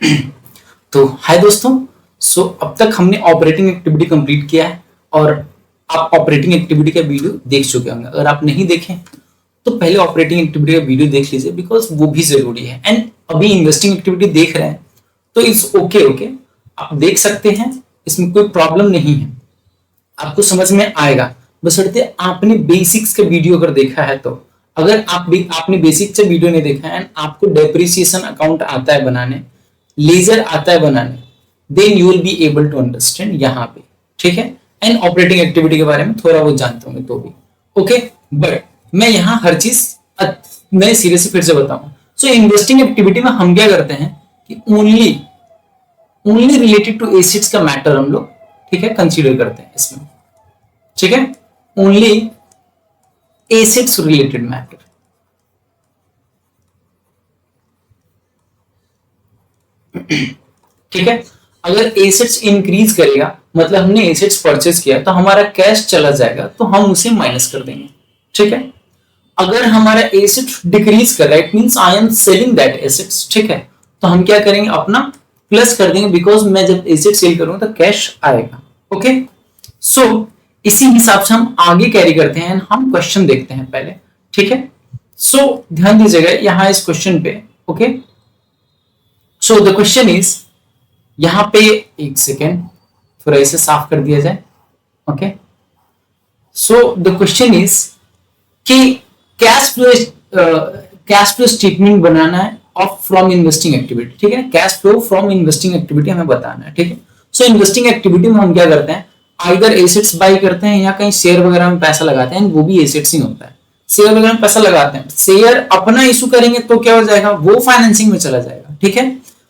तो हाय दोस्तों। अब तक हमने ऑपरेटिंग एक्टिविटी कंप्लीट किया है और आप ऑपरेटिंग एक्टिविटी का वीडियो देख चुके होंगे। अगर आप नहीं देखें तो पहले ऑपरेटिंग एक्टिविटी का वीडियो देख लीजिए, बिकॉज वो भी जरूरी है। एंड अभी इन्वेस्टिंग एक्टिविटी देख रहे हैं तो इट्स ओके, आप देख सकते हैं, इसमें कोई प्रॉब्लम नहीं है, आपको समझ में आएगा। बशर्ते आपने बेसिक्स का वीडियो अगर देखा है तो। अगर आपने बेसिक्स का वीडियो नहीं देखा है एंड आपको डेप्रिसिएशन अकाउंट आता है बनाने, लेजर आता है बनाने, then you will be able to understand यहाँ पे, ठीक है। एंड ऑपरेटिंग एक्टिविटी के बारे में थोड़ा बहुत जानते होंगे तो भी ओके। बट मैं यहाँ हर चीज नए सिरे से फिर से बताऊं। सो इन्वेस्टिंग एक्टिविटी में हम क्या करते हैं कि ओनली रिलेटेड टू एसेट्स का मैटर हम लोग, ठीक है, कंसीडर करते हैं इसमें, ठीक है। ओनली एसेट्स रिलेटेड मैटर, ठीक है। अगर एसेट्स इंक्रीज करेगा मतलब हमने एसेट्स परचेज किया तो हमारा कैश चला जाएगा तो हम उसे माइनस कर देंगे, ठीक है। अगर हमारा एसेट डिक्रीज कर रहा है, it means I am selling that assets, ठीक है, तो हम क्या करेंगे, अपना प्लस कर देंगे, बिकॉज मैं जब एसेट सेल करूंगा तो कैश आएगा, ओके। सो इसी हिसाब से हम आगे कैरी करते हैं। हम क्वेश्चन देखते हैं पहले, ठीक है। सो ध्यान दीजिएगा यहाँ इस क्वेश्चन पे, okay. So the question is, यहां पे एक सेकेंड थोड़ा इसे साफ कर दिया जाए, okay. So the question is कि कैश फ्लो स्टेटमेंट बनाना है ऑफ फ्रॉम इन्वेस्टिंग एक्टिविटी, ठीक है। Cash flow from investing activity हमें बताना है, ठीक है। सो इन्वेस्टिंग एक्टिविटी में हम क्या करते हैं, आइदर एसेट्स बाई करते हैं या कहीं शेयर वगैरह में पैसा लगाते हैं, वो भी एसेट्स ही होता है। शेयर वगैरह में पैसा लगाते हैं, शेयर अपना इशू करेंगे तो क्या हो जाएगा, वो फाइनेंसिंग में चला जाएगा, ठीक है।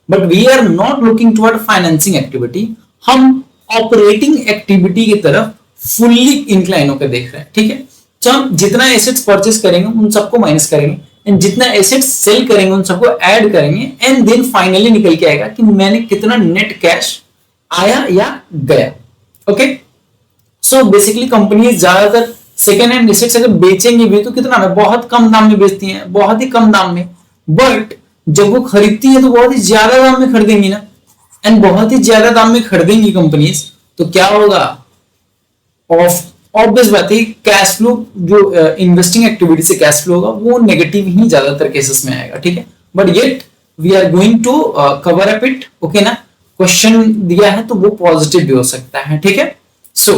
But we are not looking toward financing activity, हम ऑपरेटिंग एक्टिविटी की तरफ फुल्ली इंक्लाइन होकर देख रहे हैं, ठीक है। तो हम जितना एसेट्स परचेस करेंगे उन सबको माइनस करेंगे एंड जितना एसेट्स सेल करेंगे उन सबको ऐड करेंगे एंड देन फाइनली निकल के आएगा कि मैंने कितना नेट कैश आया या गया, ओके। सो बेसिकली कंपनी ज्यादातर सेकेंड हैंड एसेट्स अगर बेचेंगे भी तो कितना में, बहुत कम दाम में बेचती हैं, बहुत ही कम दाम में। बट जब वो खरीदती है तो बहुत ही ज्यादा दाम में खरीदेंगी ना, एंड बहुत ही ज्यादा दाम में खरीदेंगी कंपनीज, तो क्या होगा, ऑब्वियस बात है, कैश फ्लो जो इन्वेस्टिंग एक्टिविटी से कैश फ्लो होगा वो नेगेटिव ही ज्यादातर केसेस में आएगा, ठीक है। But yet we are going to cover up it, okay ना। क्वेश्चन दिया है तो वो पॉजिटिव भी हो सकता है, ठीक है। सो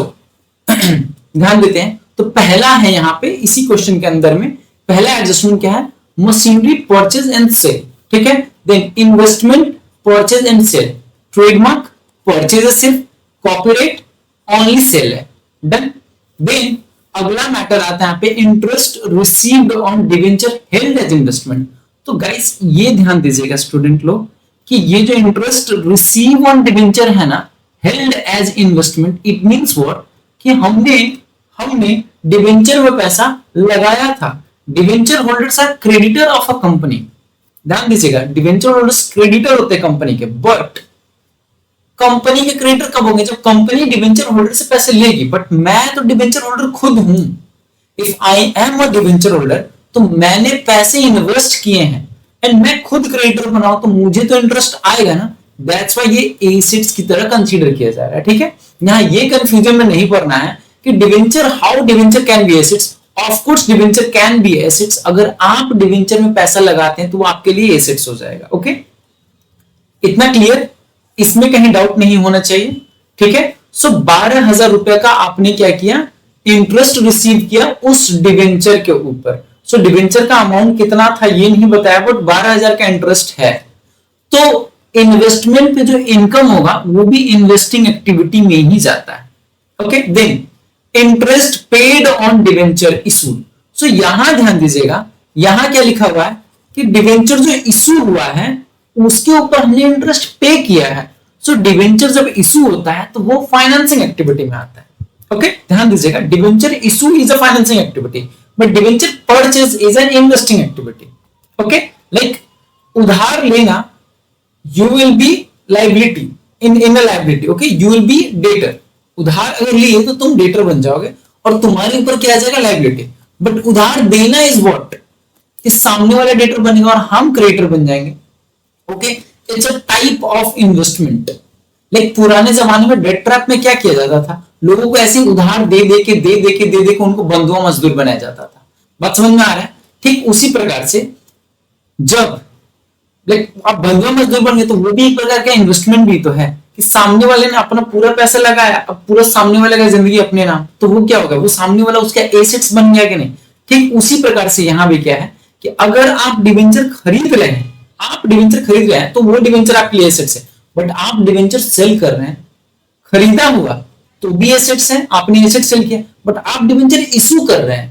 ध्यान देते हैं। तो पहला है यहाँ पे इसी क्वेश्चन के अंदर में पहला एडजस्टमेंट क्या है, मशीनरी परचेज एंड सेल, ठीक है। Then investment purchase and sale, trademark purchase सिर्फ, कॉपीराइट ओनली सेल है, डन। देन अगला मैटर आता है यहाँ पे, interest received on debenture held as investment. तो गाइस ये ध्यान दीजिएगा स्टूडेंट लोग कि ये जो इंटरेस्ट रिसीव ऑन डिवेंचर है ना, held as investment, it means what, कि हमने डिवेंचर में पैसा लगाया था। Debenture holders are creditor of a company, ध्यान दीजिएगा, डिवेंचर होल्डर्स क्रेडिटर होते हैं कंपनी के, बट कंपनी के क्रेडिटर कब होंगे, जब कंपनी डिवेंचर होल्डर से पैसे लेगी। बट मैं तो डिवेंचर होल्डर खुद हूं, if I am a debenture holder तो मैंने पैसे इन्वेस्ट किए हैं एंड मैं खुद क्रेडिटर बनाऊं तो मुझे तो इंटरेस्ट आएगा ना। दैट्स व्हाई ये एसेट्स की तरह कंसीडर किया जा रहा है, ठीक है। यहाँ ये कंफ्यूजन में नहीं पड़ना है कि debenture, how debenture can be assets, of course debenture can be assets. अगर आप डिवेंचर में पैसा लगाते हैं तो वो आपके लिए एसेट्स हो जाएगा, ओके। इतना क्लियर, इसमें कहीं डाउट नहीं होना चाहिए, ठीक है। सो 12,000 रुपए का आपने क्या किया, इंटरेस्ट रिसीव किया उस डिवेंचर के ऊपर। सो डिवेंचर का अमाउंट कितना था ये नहीं बताया, बट 12,000 का इंटरेस्ट है। तो इन्वेस्टमेंट पे जो इनकम होगा वो भी इन्वेस्टिंग एक्टिविटी में ही जाता है, okay. Then interest paid on debenture issued. So यहां ध्यान दीजिएगा, यहां क्या लिखा हुआ है कि डिवेंचर जो इशू हुआ है उसके ऊपर हमने इंटरेस्ट पे किया है। सो डिवेंचर जब इशू होता है तो वो फाइनेंसिंग एक्टिविटी में आता है, ओके। ध्यान दीजिएगा, debenture issue is a financing activity but debenture purchase is an investing activity, okay. Like उधार लेना, you will B liability in a liability, okay, you will B debtor. उधार अगर लिए तो तुम डेटर बन जाओगे और तुम्हारे ऊपर क्या आ जाएगा, लाइबिलिटी। बट उधार देना इज व्हाट, इस सामने वाला डेटर बनेगा और हम क्रेडिटर बन जाएंगे, okay. It's a type of investment. Like पुराने जमाने में डेट ट्रैप में क्या किया जाता था, लोगों को ऐसे उधार दे दे के उनको बंधुआ मजदूर बनाया जाता था। बात समझ में आ रहा है? ठीक उसी प्रकार से जब लाइक आप बंधुआ मजदूर बन गए तो वो भी एक प्रकार का इन्वेस्टमेंट भी तो है कि सामने वाले ने अपना पूरा पैसा लगाया, अब पूरा सामने वाले का जिंदगी अपने नाम, तो वो क्या होगा, वो सामने वाला उसका एसेट्स बन गया कि नहीं। ठीक उसी प्रकार से यहां भी क्या है कि अगर आप डिवेंचर खरीद रहे हैं, आप डिवेंचर खरीद रहे हैं तो वो डिवेंचर आपके लिए एसेट्स है, बट आप डिवेंचर सेल कर रहे हैं, खरीदा हुआ तो भी एसेट्स है, आपने एसेट सेल किया, बट आप डिवेंचर इशू कर रहे हैं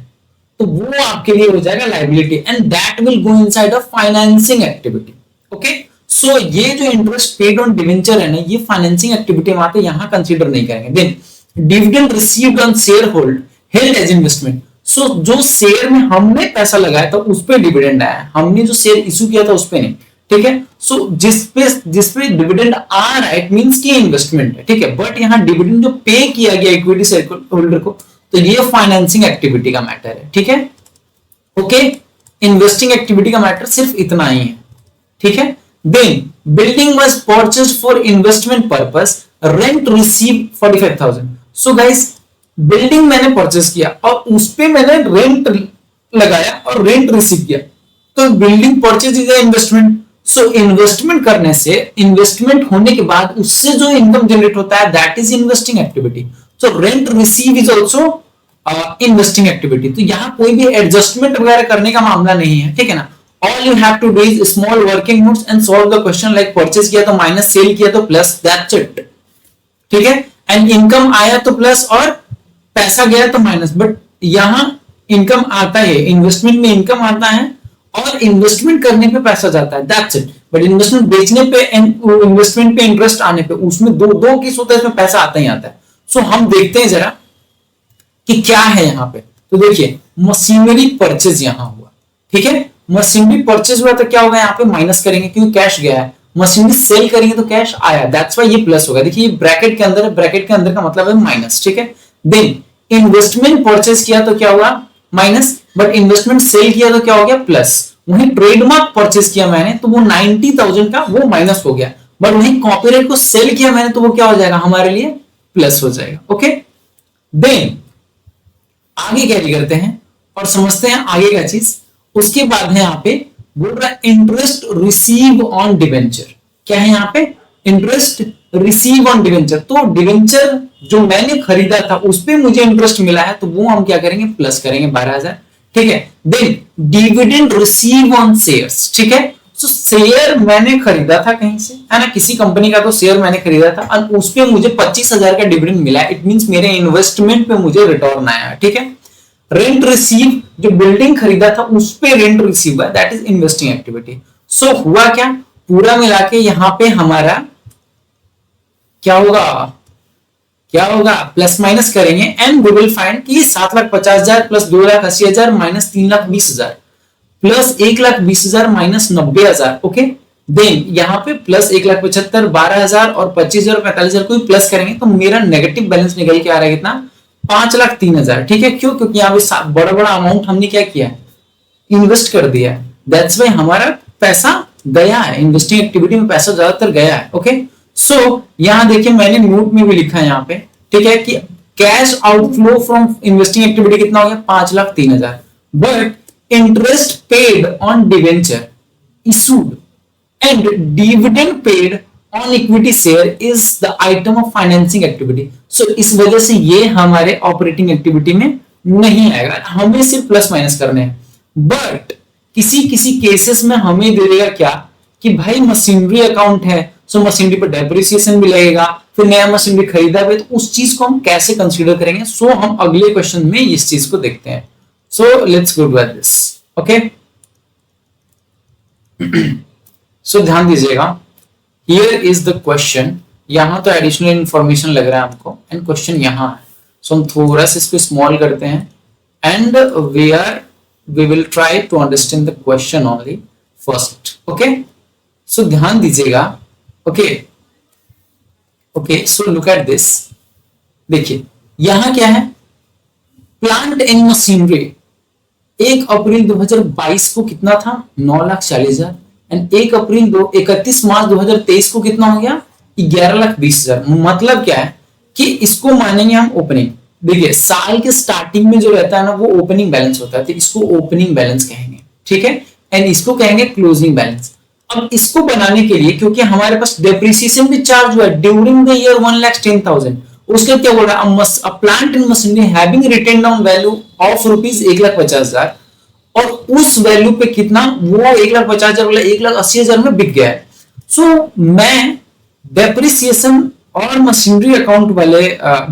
तो वो आपके लिए हो जाएगा liability, and that will go inside of financing activity. Okay, so ये जो इंटरेस्ट पेड ऑन डिवेंचर है ना, ये फाइनेंसिंग एक्टिविटी में आते, यहां कंसीडर नहीं करेंगे। Then dividend received on share hold held as investment. So जो शेयर में हमने पैसा लगाया था उस पे डिविडेंड आया, हमने जो शेयर इशू किया था उस पे नहीं। ठीक है, सो जिसपे डिविडेंड आ रहा है इट मींस कि इन्वेस्टमेंट है। ठीक है, बट यहां डिविडेंड जो पे किया गया इक्विटी शेयर होल्डर को, तो ये फाइनेंसिंग एक्टिविटी का मैटर है। ठीक है, ओके, इन्वेस्टिंग एक्टिविटी का मैटर सिर्फ इतना ही है। ठीक है, then building was purchased for investment purpose, rent receive 45,000। So guys building मैंने परचेज किया और उस पे मैंने रेंट लगाया और रेंट रिसीव किया, तो building purchase is investment. So investment करने से, इन्वेस्टमेंट होने के बाद उससे जो इनकम जनरेट होता है that is investing activity. So rent receive is also investing activity. तो यहां कोई भी एडजस्टमेंट वगैरह करने का मामला नहीं है। ठीक है ना, all you have to do is small working notes and solve the question, like purchase किया तो माइनस, सेल किया तो प्लस, दैट्स इट। ठीक है, एंड इनकम आया तो प्लस और पैसा गया तो माइनस, बट यहां इनकम आता है, इन्वेस्टमेंट में इनकम आता है और इन्वेस्टमेंट करने पे पैसा जाता है, दैट्स इट। बट इन्वेस्टमेंट बेचने पे, इन्वेस्टमेंट पे इंटरेस्ट आने पे, उसमें दो केस होता है, इसमें पैसा आता ही आता है। सो हम देखते हैं जरा कि क्या है यहां पे। तो देखिए मशीनरी परचेज यहां हुआ। ठीक है, मशीनरी परचेज हुआ तो क्या होगा, यहाँ पे माइनस करेंगे क्योंकि कैश गया है, मशीनरी सेल करेंगे तो कैश आया, दैट्स व्हाई ये प्लस होगा। देखिए ये ब्रैकेट के अंदर है, ब्रैकेट के अंदर का मतलब है माइनस। ठीक है, देन इन्वेस्टमेंट परचेज किया तो क्या हुआ, माइनस, बट इन्वेस्टमेंट सेल किया तो क्या हो गया, प्लस। वहीं ट्रेडमार्क परचेज किया मैंने तो वो 90,000 का वो माइनस हो गया, बट वहीं कॉपीराइट को सेल किया मैंने तो वो क्या हो जाएगा, हमारे लिए प्लस हो जाएगा। ओके, देन आगे कैरी करते हैं और समझते हैं आगे क्या चीज। उसके बाद है यहाँ पे बोल रहा है इंटरेस्ट रिसीव ऑन डिवेंचर। क्या है यहाँ पे, इंटरेस्ट रिसीव ऑन डिवेंचर। तो डिवेंचर जो मैंने खरीदा था उस पे मुझे इंटरेस्ट मिला है तो वो हम क्या करेंगे, प्लस करेंगे 12,000। ठीक है, then dividend receive on shares. ठीक है, तो शेयर मैंने खरीदा था कहीं से, है ना, किसी कंपनी का तो शेयर मैंने खरीदा था और उस पे मुझे 25,000 का डिविडेंड मिला, इट मींस मेरे इन्वेस्टमेंट पे मुझे रिटर्न आया। ठीक है, रेंट रिसीव, जो बिल्डिंग खरीदा था उस पे रेंट रिसीव हुआ, दैट इज इन्वेस्टिंग एक्टिविटी। सो हुआ क्या, पूरा मिला के यहां पे हमारा क्या होगा, क्या होगा, प्लस माइनस करेंगे एंड वी विल फाइंड कि 7,50,000 plus 2,80,000 minus 3,20,000 plus 1,20,000 minus 90,000। Okay, then यहाँ पे प्लस 1,75,000, 12,000 और 25,000 और 45,000 को प्लस करेंगे तो मेरा नेगेटिव बैलेंस निकल के आ रहा है कितना, 5,03,000। ठीक है, क्यों, क्योंकि यहाँ पे बड़ा बड़ा अमाउंट हमने क्या किया है, इन्वेस्ट कर दिया है, दैट्स व्हाई हमारा पैसा गया है, इन्वेस्टिंग एक्टिविटी में पैसा ज्यादातर गया है। ओके, सो यहां देखिए मैंने नोट में भी लिखा है यहाँ पे, ठीक है, कि cash outflow from investing activity कितना हो गया, 5,03,000, but interest paid on debenture issued and dividend paid on equity share is the item of financing activity. So इस वजह से ये हमारे ऑपरेटिंग एक्टिविटी में नहीं आएगा, हमें सिर्फ प्लस माइनस करने हैं। बट किसी किसी केसेस में हमें दे देगा क्या कि भाई मशीनरी अकाउंट है, सो मशीनरी पर डेप्रिसिएशन भी लगेगा, फिर नया मशीनरी खरीदा है तो उस चीज को हम कैसे कंसीडर करेंगे। सो हम अगले क्वेश्चन में इस चीज को देखते हैं। So let's go to this. Okay, so ध्यान दीजिएगा, हियर इज द क्वेश्चन। यहां तो एडिशनल इंफॉर्मेशन लग रहा है हमको एंड क्वेश्चन यहां है, सो हम थोड़ा सा इसको स्मॉल करते हैं and we will try to understand the question only first. Okay, so ध्यान दीजिएगा। okay, so look at this। देखिए यहां क्या है, प्लांट एंड मशीनरी 1 अप्रैल 2022 को कितना था, 9,40,000 एंड 31 मार्च 2023 को कितना हो गया 11,20,000। मतलब क्या है कि इसको मानेंगे हम ओपनिंग। देखिए साल के स्टार्टिंग में जो रहता है ना वो ओपनिंग बैलेंस होता है, तो इसको ओपनिंग बैलेंस कहेंगे, ठीक है, एंड इसको कहेंगे क्लोजिंग बैलेंस। अब इसको बनाने के लिए क्योंकि हमारे पास डेप्रिसिएशन भी चार्ज हुआ है ड्यूरिंग द ईयर 1,10,000, उसके क्या बोल रहा है a plant and machinery having written down value of rupees 1,50,000 और उस वैल्यू पे कितना वो 1,50,000 वाला 1,80,000 में बिक गया है। सो मैं डेप्रिसिएशन और मशीनरी अकाउंट वाले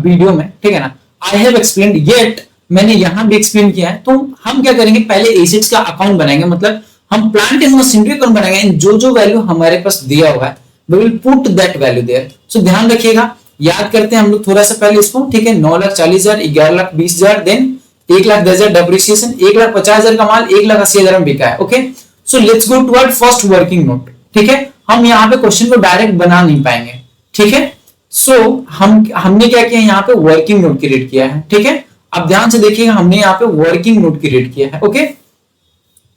वीडियो में, ठीक है ना, आई हैव एक्सप्लेन्ड येट मैंने यहां भी एक्सप्लेन किया है। तो हम क्या करेंगे पहले एसेट्स का अकाउंट बनाएंगे, मतलब हम प्लांट एंड मशीनरी अकाउंट बनाएंगे, जो जो वैल्यू हमारे पास दिया हुआ है we will put that value there. So ध्यान रखिएगा, याद करते हैं हम लोग थोड़ा सा पहले इसको, ठीक है, 9,40,000, 11,20,000, देन 1,10,000 डेप्रिसिएशन, 1,50,000 का माल 1,80,000 में बिका है। Okay, so let's go toward first working note, ठीक है। हम यहाँ पे क्वेश्चन को डायरेक्ट बना नहीं पाएंगे, ठीक है। सो हमने क्या किया यहाँ पे वर्किंग नोट क्रिएट किया है, ठीक है। अब ध्यान से देखिएगा हमने यहाँ पे वर्किंग नोट क्रिएट किया है। Okay,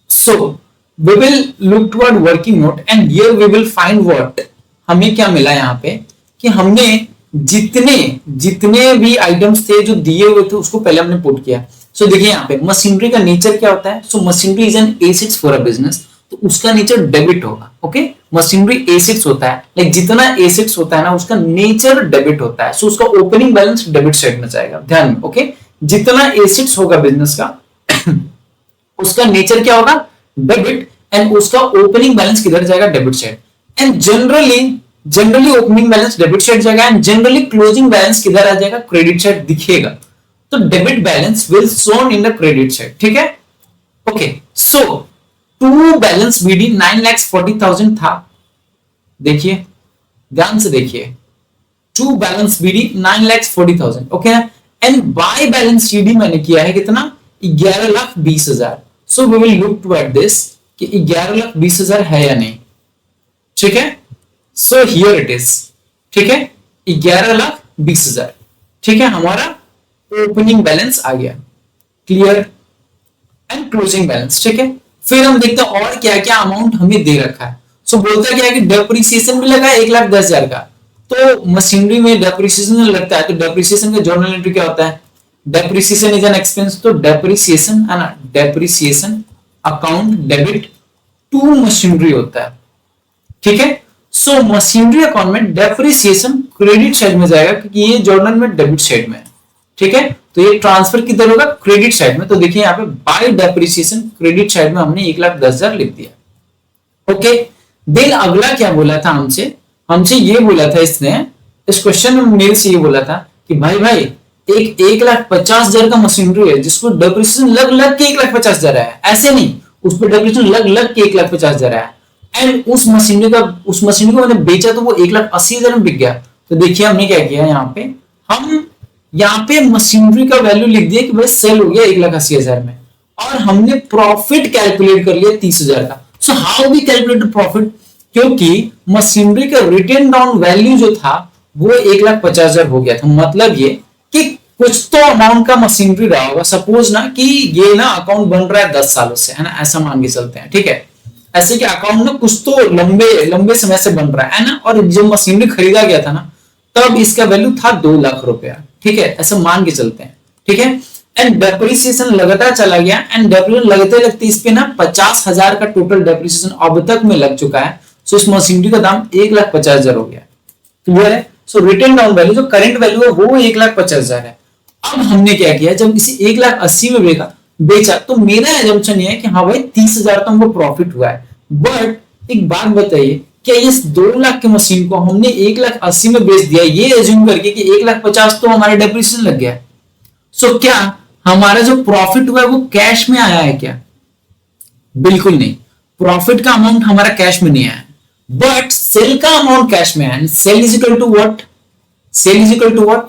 so we will look toward working note and here we will find what, हमें क्या मिला यहाँ पे कि हमने जितने भी आइटम्स थे जो दिए हुए थे उसको पहले हमने पुट किया। सो देखिए यहाँ पे मशीनरी का नेचर क्या होता है, so machinery is an assets for a business, तो उसका नेचर डेबिट होगा। ओके, मशीनरी एसेट्स होता है, लाइक जितना एसेट्स होता है ना उसका नेचर डेबिट होता है, सो उसका ओपनिंग बैलेंस डेबिट साइड में जाएगा, ध्यान में। ओके, जितना एसेट्स होगा बिजनेस का उसका नेचर क्या होगा डेबिट, एंड उसका ओपनिंग बैलेंस किधर जाएगा debit side, and generally opening balance debit side जाएगा एंड जनरली क्लोजिंग बैलेंस किधर आ जाएगा क्रेडिट साइड दिखेगा। तो debit balance will shown in the credit side, ठीक है। Okay, so to balance BD 9,40,000 था, देखिए ध्यान से देखिए, to balance BD 9,40,000, okay, and by balance CD मैंने किया है कितना 11,20,000। So we will look toward this कि 11,20,000 है या नहीं, ठीक है। सो हियर इट इज, ठीक है, 11,20,000, ठीक है, हमारा ओपनिंग बैलेंस आ गया, क्लियर, एंड क्लोजिंग बैलेंस, ठीक है। फिर हम देखते हैं और क्या क्या अमाउंट हमें दे रखा है। सो बोलता क्या है कि डेप्रिसिएशन भी लगा 1,10,000 का, तो मशीनरी में डेप्रिसिएशन लगता है, तो डेप्रिसिएशन का जर्नल एंट्री क्या होता है, डेप्रिसिएशन इज एन एक्सपेंस, तो डेप्रिसिएशन है ना, depreciation account debit to machinery होता है, ठीक है। सो मशीनरी अकाउंट में डेप्रिसिएशन क्रेडिट साइड में जाएगा क्योंकि ये जर्नल में डेबिट साइड में है, ठीक है। तो ये ट्रांसफर किधर होगा क्रेडिट साइड में, तो देखिए यहाँ पे बाय डेप्रिसिएशन क्रेडिट साइड में हमने 1,10,000 लिख दिया। ओके, देन अगला क्या बोला था हमसे ये बोला था इसने, इस क्वेश्चन में मेरे से ये बोला था कि भाई एक 1,50,000 का मशीनरी है जिसको डेप्रिसिएशन लग के 1,50,000 है, ऐसे नहीं, उस पर डेप्रिसिएशन लग के 1,50,000 है, एंड उस मशीनरी को मैंने बेचा तो वो 1,80,000 में बिक गया। तो देखिए हमने क्या किया हम यहाँ पे मशीनरी का वैल्यू लिख दिया कि भाई सेल हो गया 1,80,000 में, और हमने प्रॉफिट कैलकुलेट कर लिया 30,000 का। So how we calculate profit, क्योंकि मशीनरी का रिटेन डाउन वैल्यू जो था वो 1,50,000 हो गया था, मतलब ये कि कुछ तो अमाउंट का मशीनरी रहा होगा। सपोज ना कि ये ना अकाउंट बन रहा है 10 सालों से, है ना, ऐसा मान के चलते हैं, ठीक है, ऐसे कि अकाउंट ना कुछ तो लंबे समय से बन रहा है ना, और जब मशीनरी खरीदा गया था ना तब इसका वैल्यू था 2 लाख रुपया, ठीक है, ऐसा मान के चलते हैं, ठीक है। एंड डेप्रिसिएशन लगता चला गया, एंड डेप्रिसिएशन लगते इस पे ना 50,000 का टोटल डेप्रिसिएशन अब तक में लग चुका है। सो इस मशीनरी का दाम 1,50,000 हो गया, क्लियर है। सो रिटेन डाउन वैल्यू जो करंट वैल्यू है वो 1,50,000 है। अब हमने क्या किया, जब इसे 1,80,000 में बेचा तो मेरा एजम्पशन ये है कि हाँ भाई 30,000 तो हमको प्रॉफिट हुआ है, बट एक बात बताइए, क्या इस 2 लाख के मशीन को हमने 1,80,000 में बेच दिया ये एज्यूम करके कि 1,50,000 तो हमारा डेप्रिसिएशन लग गया। सो क्या हमारा जो प्रॉफिट हुआ है वो कैश में आया है क्या? बिल्कुल नहीं, प्रॉफिट का अमाउंट हमारा कैश में नहीं आया, बट सेल का अमाउंट कैश में आया। Sale is equal to what, sale is equal to what,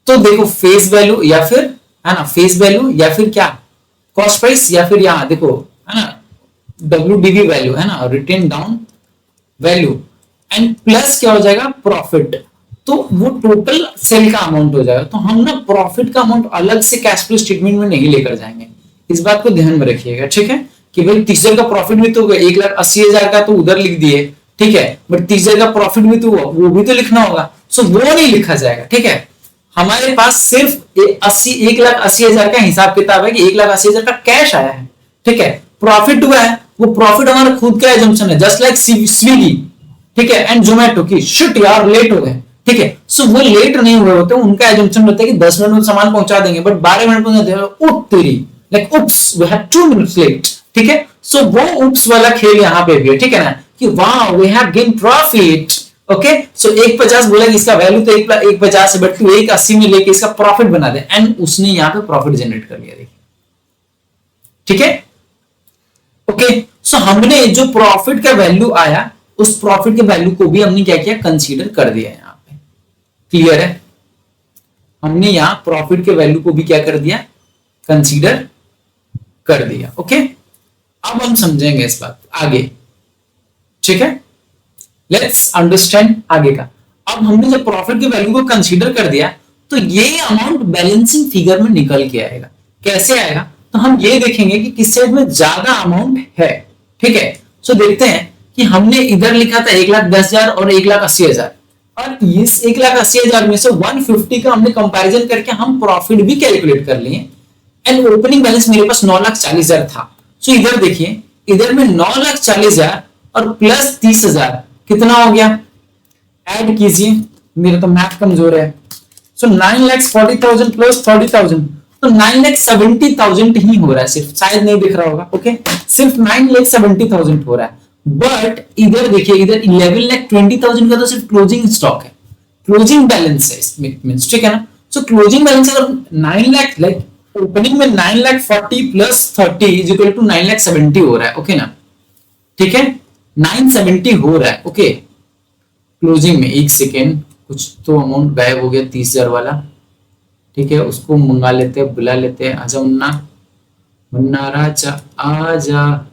तो देखो फेस वैल्यू या फिर, है ना, फेस वैल्यू या फिर क्या कॉस्ट प्राइस, या फिर यहां देखो, है ना, WDV वैल्यू, है ना, written down value, and plus क्या हो जाएगा प्रॉफिट, तो वो टोटल सेल का अमाउंट हो जाएगा। तो हम ना प्रॉफिट का अमाउंट अलग से कैश फ्लो स्टेटमेंट में नहीं लेकर जाएंगे, इस बात को ध्यान में रखिएगा, ठीक है। कि भाई 30,000 का प्रॉफिट भी तो 1,80,000 का तो उधर लिख दिए, ठीक है, बट 30,000 का प्रॉफिट भी तो वो भी तो लिखना होगा, सो वो नहीं लिखा जाएगा, ठीक है। हमारे पास सिर्फ 1,80,000 का हिसाब किताब है कि 1,80,000 का कैश आया है, ठीक है। प्रॉफिट हुआ है, वो प्रॉफिट हमारा खुद का एजम्पशन है, जस्ट लाइक स्विगी, ठीक है, एंड जोमेटो की शिट यार लेट हो गए, ठीक है, सो वो लेट नहीं हुए होते, उनका एजम्पशन होता है कि 10 मिनट में सामान पहुंचा देंगे, बट 12 मिनट में उठ तेरी, like oops we have 2 minutes late, ठीक है। सो वो उप्स वाला खेल यहाँ पे भी है, ठीक है ना, कि वाह we have gain profit, okay. So 1,50 बोला कि इसका वैल्यू तो 1,50 है, बट तू 1,80 में लेके इसका प्रॉफिट बना दे, एंड उसने यहाँ पे प्रॉफिट जनरेट कर लिया, देखिए, ठीक है, ओके। सो हमने जो प्रॉफिट का वैल्यू आया, उस प्रॉफिट के वैल्यू को भी हमने क्या किया, कंसीडर कर दिया यहाँ पे, क्लियर है। हमने यहाँ प्रॉफिट के वैल्यू को भी क्या कर दिया, कंसीडर कर दिया, ओके। अब हम समझेंगे इस बात आगे, ठीक है, लेट्स अंडरस्टैंड आगे का। अब हमने जब प्रॉफिट के वैल्यू को कंसीडर कर दिया, तो ये अमाउंट बैलेंसिंग फिगर में निकल के आएगा। कैसे आएगा, तो हम ये देखेंगे कि किस साइड में ज्यादा अमाउंट है, ठीक है। सो देखते हैं कि हमने इधर लिखा था 1,10,000 और 1,80,000, और इस 1,80,000 में से 150 का हमने कंपैरिजन करके हम प्रॉफिट भी कैलकुलेट कर लिए, एंड ओपनिंग बैलेंस मेरे पास 9,40,000 था। सो इधर देखिए, इधर में 9,40,000 और प्लस 30,000 कितना हो गया, ऐड कीजिए, मेरा तो मैथ कमजोर है। सो 9,40,000 प्लस 30,000 तो 9,70,000 ही हो रहा है, सिर्फ, शायद नहीं दिख रहा होगा, ओके, सिर्फ 9,70,000 हो रहा है। बट इधर देखिए, इधर 11,20,000 का तो सिर्फ क्लोजिंग स्टॉक है, क्लोजिंग बैलेंस है, मींस, ठीक है ना। सो क्लोजिंग बैलेंस अगर 9 लाख, लाइक ओपनिंग में 9,40,000 प्लस 30 इज इक्वल टू 9,70,000 हो रहा है, ओके ना, ठीक है, 970 हो रहा है, ओके। क्लोजिंग में, एक सेकेंड, कुछ तो अमाउंट गायब हो गया 30,000 वाला, ठीक है, उसको मंगा लेते हैं, बुला लेते हैं, आजा मुन्ना, मुन्ना राजा आजा,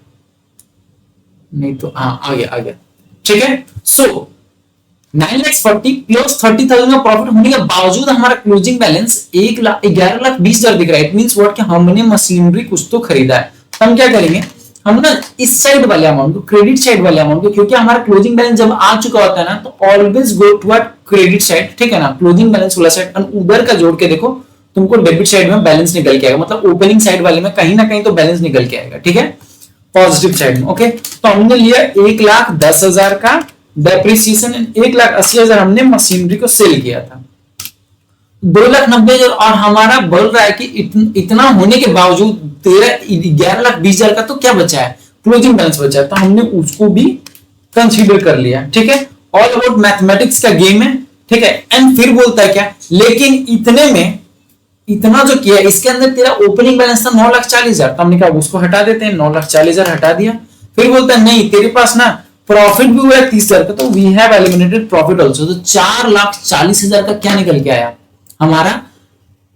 नहीं तो हाँ आ गया, ठीक है। सो 9,40,000 प्लस 30,000 का प्रॉफिट होने के बावजूद हमारा क्लोजिंग बैलेंस 11,20,000 दिख रहा है। इट मींस व्हाट, कि हमने मशीनरी कुछ तो खरीदा है। हम क्या करेंगे, हम ना इस साइड वाले अमाउंट को, क्रेडिट साइड वाले अमाउंट को, क्योंकि हमारा क्लोजिंग बैलेंस जब आ चुका होता है ना, तो always go toward credit side, ठीक है ना, क्लोजिंग बैलेंस वाला साइड, और उधर का जोड़ के देखो, तुमको डेबिट साइड में बैलेंस निकल के आएगा, मतलब ओपनिंग साइड वाले में कहीं ना कहीं तो बैलेंस निकल के आएगा, ठीक है, पॉजिटिव साइड में, ओके। तो हमने लिया 1,10,000 का डेप्रिसिएशन, 1,80,000 हमने मशीनरी को सेल किया था, 2,90,000, और हमारा बोल रहा है कि इतना होने के बावजूद 11,20,000 का तो क्या बचा है, क्लोजिंग बैलेंस बचा है, तो हमने उसको भी कंसीडर कर लिया, ठीक है। ऑल अबाउट मैथमेटिक्स का गेम है, ठीक है। एंड फिर बोलता है क्या, लेकिन इतने में इतना जो किया, इसके अंदर तेरा ओपनिंग बैलेंस था 9,40,000, तो हमने कहा उसको हटा देते हैं, 9,40,000 हटा दिया। फिर बोलता है नहीं, तेरे पास ना प्रॉफिट भी हुआ है 30,000 का, तो we have eliminated profit also, तो 4,40,000 का क्या निकल के आया, हमारा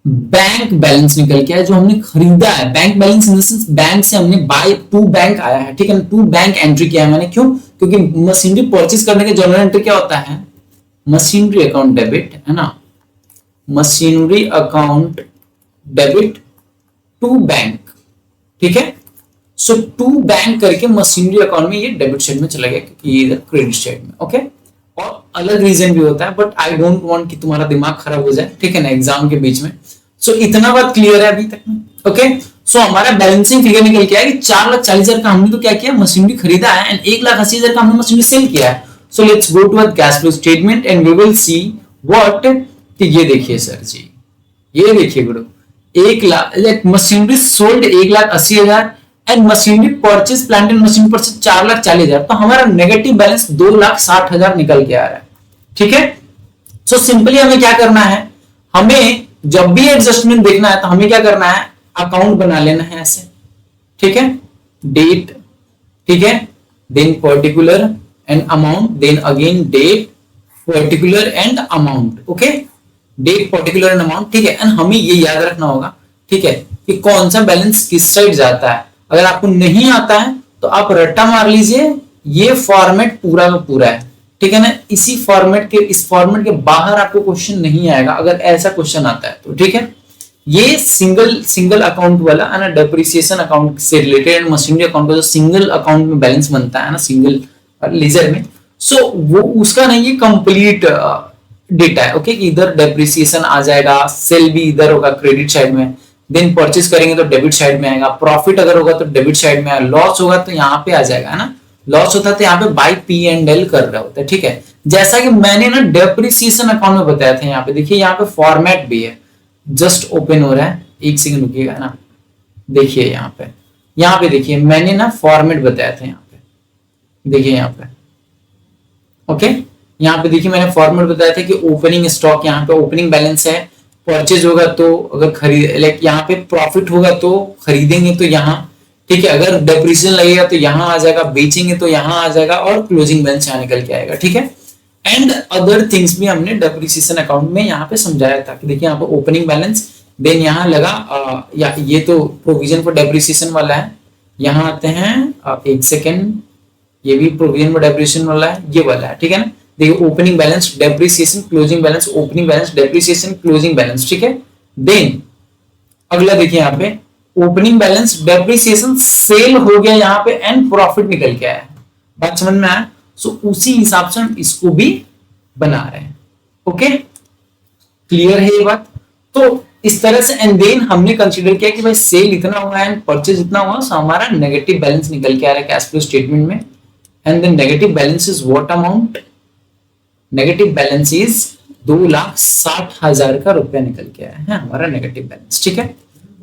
बैंक बैलेंस निकल के आया, जो हमने खरीदा है। Bank balance in the sense, bank से हमने बाय टू बैंक आया है, ठीक है ना, टू बैंक एंट्री किया है मैंने, क्यों, क्योंकि मशीनरी परचेज करने के जनरल एंट्री क्या होता है, मशीनरी अकाउंट डेबिट, है ना, machinery account debit to bank, ठीक है। सो टू बैंक करके मशीनरी अकाउंट में ये डेबिट साइड में चला गया, क्योंकि ये इधर क्रेडिट साइड में, ओके। और अलग रीजन भी होता है, बट आई डोंट वांट कि तुम्हारा दिमाग खराब हो जाए, ठीक है ना, एग्जाम के बीच में। सो इतना बात क्लियर है अभी तक में, ओके। सो हमारा बैलेंसिंग फिगर निकल के आया कि 4,40,000 का हमने तो क्या किया, मशीनरी खरीदा है, एंड 1,80,000 का हमने मशीनरी सेल किया है। So let's go to a cash flow statement and we will see what, ये देखिए सर जी, ये देखिए गुरु, 1,00,000 machinery sold 1,80,000 and machinery purchase plant and machine purchase 4,40,000, तो हमारा नेगेटिव बैलेंस 2,60,000 निकल के आ रहा है, ठीक है। सो सिंपली हमें क्या करना है, हमें जब भी एडजस्टमेंट देखना है तो हमें क्या करना है, अकाउंट बना लेना है ऐसे, ठीक है, डेट, ठीक है, then particular and amount, then again date, particular and amount, okay, date, particular and amount, ठीक है। एंड हमें ये याद रखना होगा, ठीक है, कि कौन सा बैलेंस किस साइड जाता है। अगर आपको नहीं आता है तो आप रट्टा मार लीजिए, ये फॉर्मेट पूरा का पूरा है, ठीक है ना, इसी फॉर्मेट के, इस फॉर्मेट के बाहर आपको क्वेश्चन नहीं आएगा, अगर ऐसा क्वेश्चन आता है तो, ठीक है। ये सिंगल अकाउंट वाला है ना, डेप्रिसिएशन अकाउंट से रिलेटेड एंड मशीनरी अकाउंट का जो सिंगल अकाउंट में बैलेंस बनता है ना, सिंगल लेजर में, सो वो उसका नहीं, ये कंप्लीट डेटा है। ओके, इधर डेप्रिसिएशन आ जाएगा, सेल भी इधर होगा क्रेडिट साइड में, देन परचेज करेंगे तो डेबिट साइड में आएगा, प्रॉफिट अगर होगा तो डेबिट साइड में आएगा, लॉस होगा तो यहाँ पे आ जाएगा, है ना। लॉस होता है तो यहाँ पे बाय पी एंड एल कर रहे होते हैं, ठीक है। जैसा कि मैंने ना डेप्रिसिएशन अकाउंट में बताया था, यहाँ पे देखिए, यहाँ पे फॉर्मेट भी है, जस्ट ओपन हो रहा है, एक सेकंड रुकिएगा ना। देखिए यहाँ पे देखिए, मैंने ना फॉर्मेट बताया था, यहाँ पे देखिए, यहाँ पे ओके, यहाँ पे देखिए मैंने फॉर्मेट बताया था कि ओपनिंग स्टॉक, यहाँ पे ओपनिंग बैलेंस है, परचेज होगा तो अगर खरीद, लाइक यहाँ पे प्रॉफिट होगा तो खरीदेंगे तो यहाँ, ठीक है, अगर डेप्रिसिएशन लगेगा तो यहाँ आ जाएगा, बेचेंगे तो यहाँ आ जाएगा, और क्लोजिंग बैलेंस यहाँ निकल के आएगा, ठीक है। एंड अदर थिंग्स भी हमने डेप्रिसिएशन अकाउंट में यहाँ पे समझाया था कि देखिए यहाँ पे ओपनिंग बैलेंस, देन यहाँ लगा या ये तो प्रोविजन फॉर डेप्रिसिएशन वाला है, यहाँ आते हैं एक सेकेंड, ये भी प्रोविजन फॉर डेप्रिसिएशन वाला है, ये वाला है, ठीक है ना। देखिए opening balance, depreciation, closing balance, opening balance, depreciation, closing balance, ठीक है। देन अगला देखिए यहाँ पे ओपनिंग बैलेंस, डेप्रिसिएशन, सेल हो गया यहाँ पे, एंड प्रॉफिट निकल के आया, बात समझ में आया। सो उसी हिसाब से हम इसको भी बना रहे हैं, ओके, क्लियर है ये बात। तो इस तरह से, एंड देन हमने कंसीडर किया कि भाई सेल इतना हुआ है एंड परचेज इतना हुआ, सो हमारा नेगेटिव बैलेंस निकल के आ रहा है कैश फ्लो स्टेटमेंट में। And then negative balance is what amount, negative balance is 2,60,000 का रुपया निकल के आया है हमारा नेगेटिव बैलेंस, ठीक है।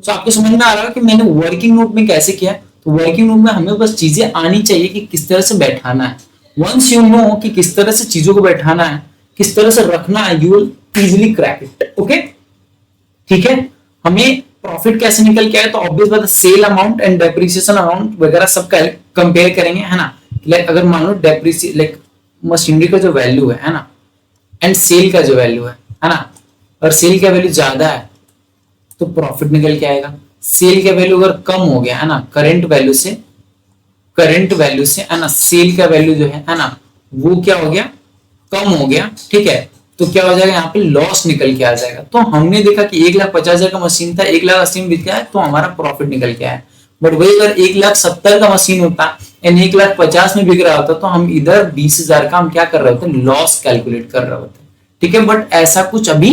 तो आपको समझ में आ रहा है कि मैंने वर्किंग नोट में कैसे किया। तो वर्किंग नोट में हमें बस चीजें आनी चाहिए कि किस तरह से बैठाना है। वंस यू नो कि किस तरह से चीजों को बैठाना है, किस तरह से रखना है, you will easily crack it, okay, ठीक है। हमें प्रॉफिट कैसे निकल के आए, तो ऑब्वियस बात है, sale amount and depreciation amount वगैरह सब कंपेयर करेंगे, है ना। लाइक अगर मान लो डेप्रिसिएशन, लाइक मशीनरी का जो वैल्यू है ना, एंड सेल का जो वैल्यू है ना, और सेल का वैल्यू ज्यादा है तो प्रॉफिट निकल के आएगा। सेल का वैल्यू अगर कम हो गया, है ना, करंट वैल्यू से, है ना, सेल का वैल्यू जो है ना, वो क्या हो गया, कम हो गया, ठीक है, तो क्या हो जाएगा, यहाँ पे लॉस निकल के आ जाएगा। तो हमने देखा कि 1,50,000 का मशीन था, 1,80,000 बिक गया है, तो हमारा प्रॉफिट निकल के आया। बट वही अगर 1,70,000 का मशीन होता एंड 1,50,000 में बिक रहा होता, तो हम इधर 20,000 का हम क्या कर रहे होते, लॉस कैलकुलेट कर रहे होते, ठीक है। बट ऐसा कुछ अभी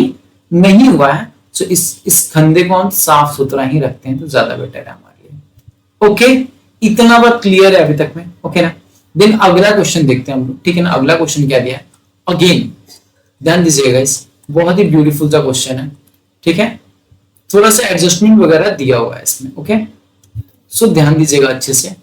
नहीं हुआ है, सो इस खंडे को हम साफ सुथरा ही रखते हैं तो ज्यादा बेटर है हमारे लिए, ओके। इतना बात क्लियर है अभी तक में, ओके ना। देन अगला क्वेश्चन देखते हैं हम लोग, ठीक है ना। अगला क्वेश्चन क्या दिया है, अगेन ध्यान दीजिएगा, इस बहुत ही ब्यूटीफुल सा क्वेश्चन है, ठीक है। थोड़ा सा एडजस्टमेंट वगैरह दिया हुआ है इसमें, ओके। सो ध्यान दीजिएगा अच्छे से,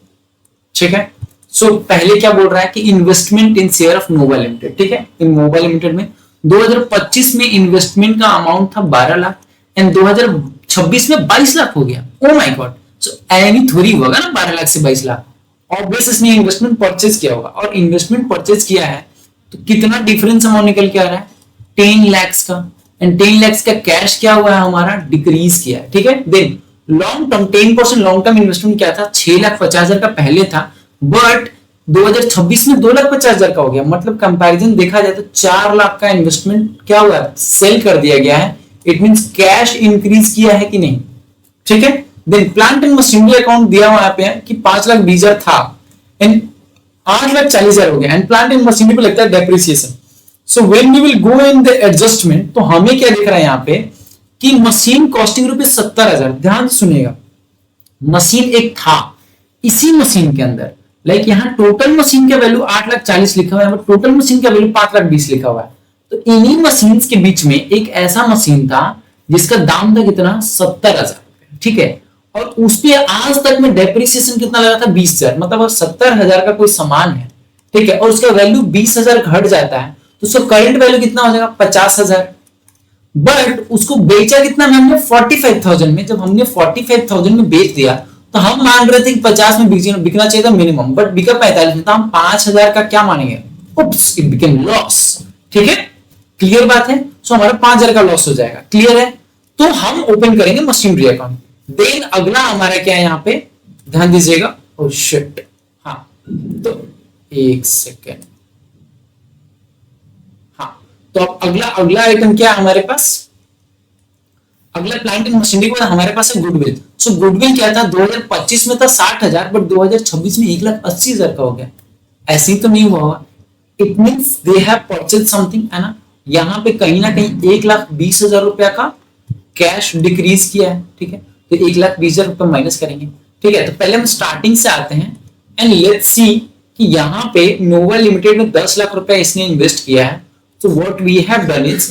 ठीक है। सो पहले क्या बोल रहा है कि investment in share of Nova limited, ठीक है। इन नोवा लिमिटेड में 2025 में इन्वेस्टमेंट का अमाउंट था 12 लाख एंड 2026 में 22 लाख हो गया। Oh my God, so any थोड़ी होगा ना 12 लाख से 22 लाख, ऑब्वियस इसने इन्वेस्टमेंट परचेज किया होगा, और इन्वेस्टमेंट परचेज किया है तो कितना डिफरेंस अमाउंट निकल के आ रहा है, 10 लाख का। एंड 10 लाख का कैश क्या हुआ है हमारा, डिक्रीज किया है, ठीक है। Then long term 10% long term investment क्या था, 6,50,000 का पहले था, बट 2026 में 2,50,000 का हो गया। मतलब कंपैरिजन देखा जाए तो 4 लाख का इन्वेस्टमेंट क्या हुआ है, सेल कर दिया गया है। इट मींस कैश इंक्रीज किया है कि नहीं, ठीक है। Then plant and machinery account दिया हुआ यहाँ पे है कि 5,20,000 था एंड 8,40,000 हो गया, एंड प्लांट एंड मशीनरी पे लगता है depreciation. So when we will go in the adjustment, तो हमें क्या दिख रहा है यहाँ पे कि मशीन कॉस्टिंग ₹70,000। ध्यान से सुनिएगा, मशीन एक था, इसी मशीन के अंदर, लाइक यहाँ टोटल मशीन का वैल्यू 8,40,000 लिखा हुआ है, बट टोटल मशीन का वैल्यू 5,20,000 लिखा हुआ है। तो इन्हीं मशीन के बीच में एक ऐसा मशीन था जिसका दाम था कितना, 70,000, ठीक है। और उस पे आज तक में डेप्रिसिएशन कितना लगा था, 20,000। मतलब 70,000 का कोई सामान है, ठीक है, और उसका वैल्यू 20,000 घट जाता है, तो उसका करंट वैल्यू कितना हो जाएगा, 50,000। बट उसको बेचा कितना में, हमने 45,000 में। जब हमने 45,000 में बेच दिया तो हम मान रहे थे कि 50 में बिकना चाहिए था मिनिमम, बट बिका 45 में, तो हम 5,000 का क्या मानेंगे, उप्स, इट बिकेम लॉस, ठीक है। क्लियर बात है। सो हमारा 5,000 का लॉस हो जाएगा, क्लियर है। तो हम ओपन करेंगे मशीनरी अकाउंट। देन अगला हमारा क्या है यहाँ पे, ध्यान दीजिएगा, ओ शिट, हाँ, तो एक सेकेंड, हाँ, तो अब अगला आइटम क्या है हमारे पास, अगला प्लांट एंड मशीनरी के बाद हमारे पास है गुडविल। सो गुडविल क्या था, 2025 में था 60,000, बट 2026 में 1,80,000 का हो गया। ऐसे ही तो नहीं हुआ होगा, it means they have purchase something, है ना। यहाँ पे कहीं ना कहीं 1,20,000 रुपया का कैश डिक्रीज किया है, ठीक है। तो 1,20,000 रुपया माइनस करेंगे, ठीक है। तो पहले हम स्टार्टिंग से आते हैं एंड लेट्स सी कि यहाँ पे नोवा लिमिटेड में 10 लाख रुपया इसने इन्वेस्ट किया है। तो what we have done is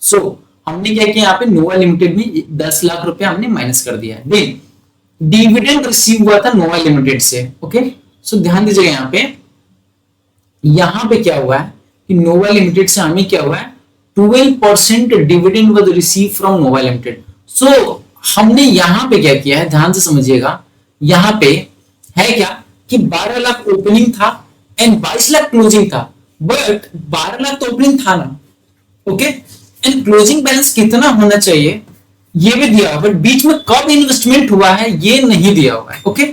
so हमने क्या किया, यहाँ पे नोवा लिमिटेड में 10 लाख रुपया हमने माइनस कर दिया है। देन डिविडेंड रिसीव हुआ था नोवा लिमिटेड से, ओके। सो ध्यान दीजिएगा यहाँ पे क्या हुआ है कि नोवा लिमिटेड से हमें क्या हुआ है, 12% dividend was receive from Nova Limited. So हमने यहाँ पे क्या किया है, ध्यान से समझिएगा, यहाँ पे है क्या कि 12 लाख ओपनिंग था एंड 22 लाख क्लोजिंग था, बट 12 लाख तो ओपनिंग था ना, ओके। एंड क्लोजिंग बैलेंस कितना होना चाहिए ये भी दिया हुआ, बट बीच में कब इन्वेस्टमेंट हुआ है ये नहीं दिया हुआ है, ओके।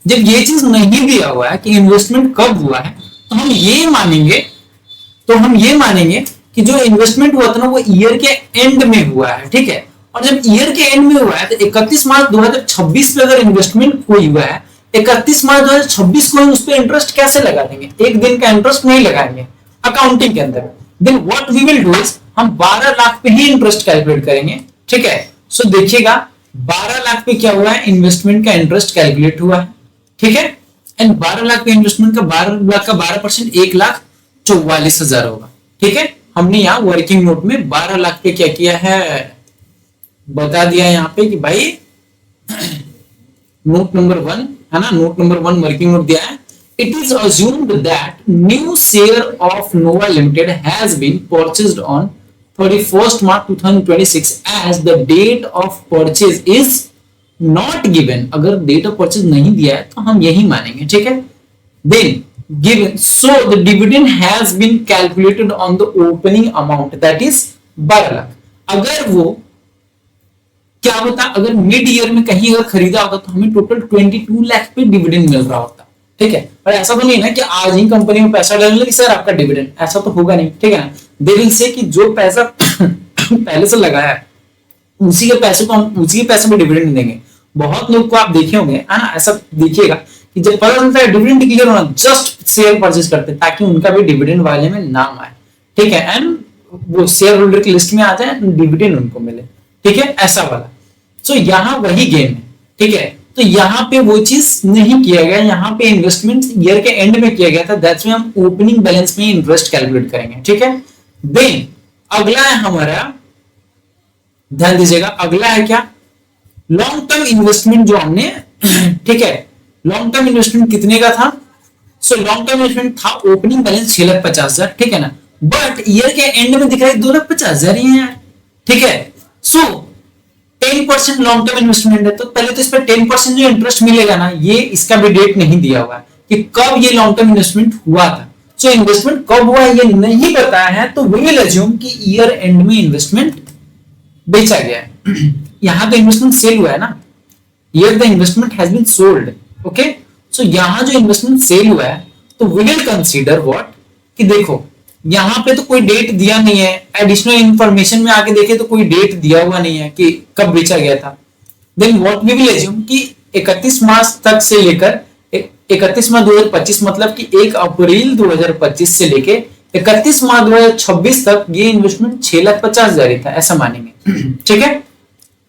जब ये चीज नहीं दिया हुआ है कि इन्वेस्टमेंट कब हुआ है, तो हम ये मानेंगे कि जो इन्वेस्टमेंट हुआ था ना वो ईयर के एंड में हुआ है, ठीक है। और जब ईयर के एंड में हुआ है तो 31 मार्च 2026 पे अगर इन्वेस्टमेंट कोई हुआ है, 31 मार्च 2026 को उस पर इंटरेस्ट कैसे लगा देंगे, एक दिन का इंटरेस्ट नहीं लगाएंगे अकाउंटिंग के अंदर। Then what we will do is हम 12 लाख पे ही इंटरेस्ट कैलकुलेट करेंगे, ठीक है। सो देखिएगा 12 लाख पे क्या हुआ है, इन्वेस्टमेंट का इंटरेस्ट कैलकुलेट हुआ है, ठीक है। एंड 12 लाख पे इन्वेस्टमेंट का 12 लाख का 12% 1,44,000 होगा, ठीक है। हमने यहाँ वर्किंग नोट में 12 लाख पे क्या किया है बता दिया यहाँ पे कि भाई नोट नंबर 1 है ना, नोट नंबर 1 वर्किंग नोट दिया है। It is assumed that new share of Nova Limited has been purchased on 31st March 2026 as the date of purchase is not given। अगर date of purchase नहीं दिया है तो हम यही मानेंगे, ठीक है। Then given, so the dividend has been calculated on the opening amount that is 12 lakh. अगर वो क्या होता, अगर मिड ईयर में कहीं अगर खरीदा होता तो हमें टोटल 22 लाख पे डिविडेंड मिल रहा होता, ठीक है। पर ऐसा तो नहीं है ना कि आज ही कंपनी में पैसा डालने लगे सर आपका डिविडेंड, ऐसा तो होगा नहीं, ठीक है ना। दे विल से कि जो पैसा पहले से लगाया है उसी के पैसे को हम उसी के पैसे में डिविडेंड देंगे। बहुत लोग को आप देखे होंगे, है ना, ऐसा देखिएगा कि जब पता चलता है डिविडेंड डिक्लेयर होना, जस्ट शेयर परचेज करते ताकि उनका भी डिविडेंड वाले में नाम आए, ठीक है। एंड वो शेयर होल्डर की लिस्ट में आ जाए, डिविडेंड उनको मिले, ठीक है, ऐसा वाला। सो यहाँ वही गेम है, ठीक है। तो यहाँ पे वो चीज नहीं किया गया, यहाँ पे इन्वेस्टमेंट ईयर के एंड में किया गया था, दैट्स व्हाई हम ओपनिंग बैलेंस में इंटरेस्ट कैलकुलेट करेंगे, ठीक है। देन अगला है हमारा, ध्यान दीजिएगा, अगला है क्या, लॉन्ग टर्म इन्वेस्टमेंट जो हमने ठीक है, लॉन्ग टर्म इन्वेस्टमेंट कितने का था। सो लॉन्ग टर्म इन्वेस्टमेंट था ओपनिंग बैलेंस 6,50,000, ठीक है ना, बट ईयर के एंड में दिख रहा है 2,50,000 ही है, ठीक है। सो 10% लॉन्ग टर्म इन्वेस्टमेंट है, तो पहले तो इस पर 10% जो इंटरेस्ट मिलेगा ना, ये इसका भी डेट नहीं दिया हुआ है कि कब ये लॉन्ग टर्म इन्वेस्टमेंट हुआ था। सो इन्वेस्टमेंट कब हुआ ये नहीं बताया है, तो वी विल अज्यूम कि ईयर एंड में इन्वेस्टमेंट बेचा गया है। यहां तो इन्वेस्टमेंट सेल हुआ है ना, here the investment has been sold, okay. So यहां जो इन्वेस्टमेंट सेल हुआ है तो वी विल कंसीडर व्हाट कि देखो यहाँ पे तो कोई डेट दिया नहीं है, एडिशनल इंफॉर्मेशन में आके देखे तो कोई डेट दिया हुआ नहीं है कि कब बेचा गया था। Then what we will assume कि 31 मार्च तक से लेकर 31 मार्च 2025 मतलब कि 1 अप्रैल 2025 से लेके 31 मार्च 2026 तक ये इन्वेस्टमेंट 6,50,000 था, ऐसा मानेंगे, ठीक है।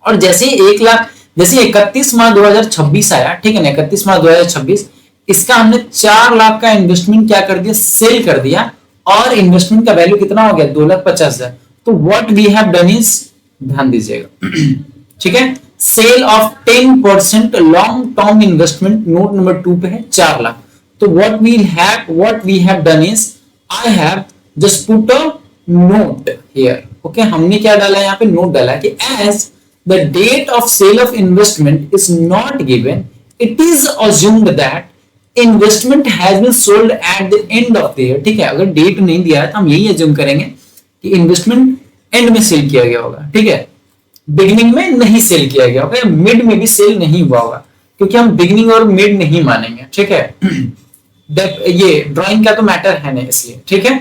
और जैसे 1 लाख, जैसे 31 मार्च 2026 आया, ठीक है ना, 31 मार्च 2026 इसका हमने 4 लाख का इन्वेस्टमेंट क्या कर दिया, सेल कर दिया, और इन्वेस्टमेंट का वैल्यू कितना हो गया 2,50,000। तो what we have done is, ध्यान दीजिएगा, ठीक है, sale of 10% long term investment note number 2 पे है 4 लाख। तो what we have done is I have just put a note here, okay. हमने क्या डाला है यहाँ पे, नोट डाला है कि as the date of sale of investment is not given, it is assumed that investment has been sold at the end of the year, ठीक है। अगर डेट नहीं दिया है तो हम यही अज्यूम करेंगे कि इन्वेस्टमेंट एंड में सेल किया गया होगा, ठीक है, बिगिनिंग में नहीं सेल किया गया होगा, मिड में भी सेल नहीं हुआ होगा, क्योंकि हम बिगिनिंग और मिड नहीं मानेंगे, ठीक है। ये ड्राइंग का तो मैटर है नहीं इसलिए, ठीक है।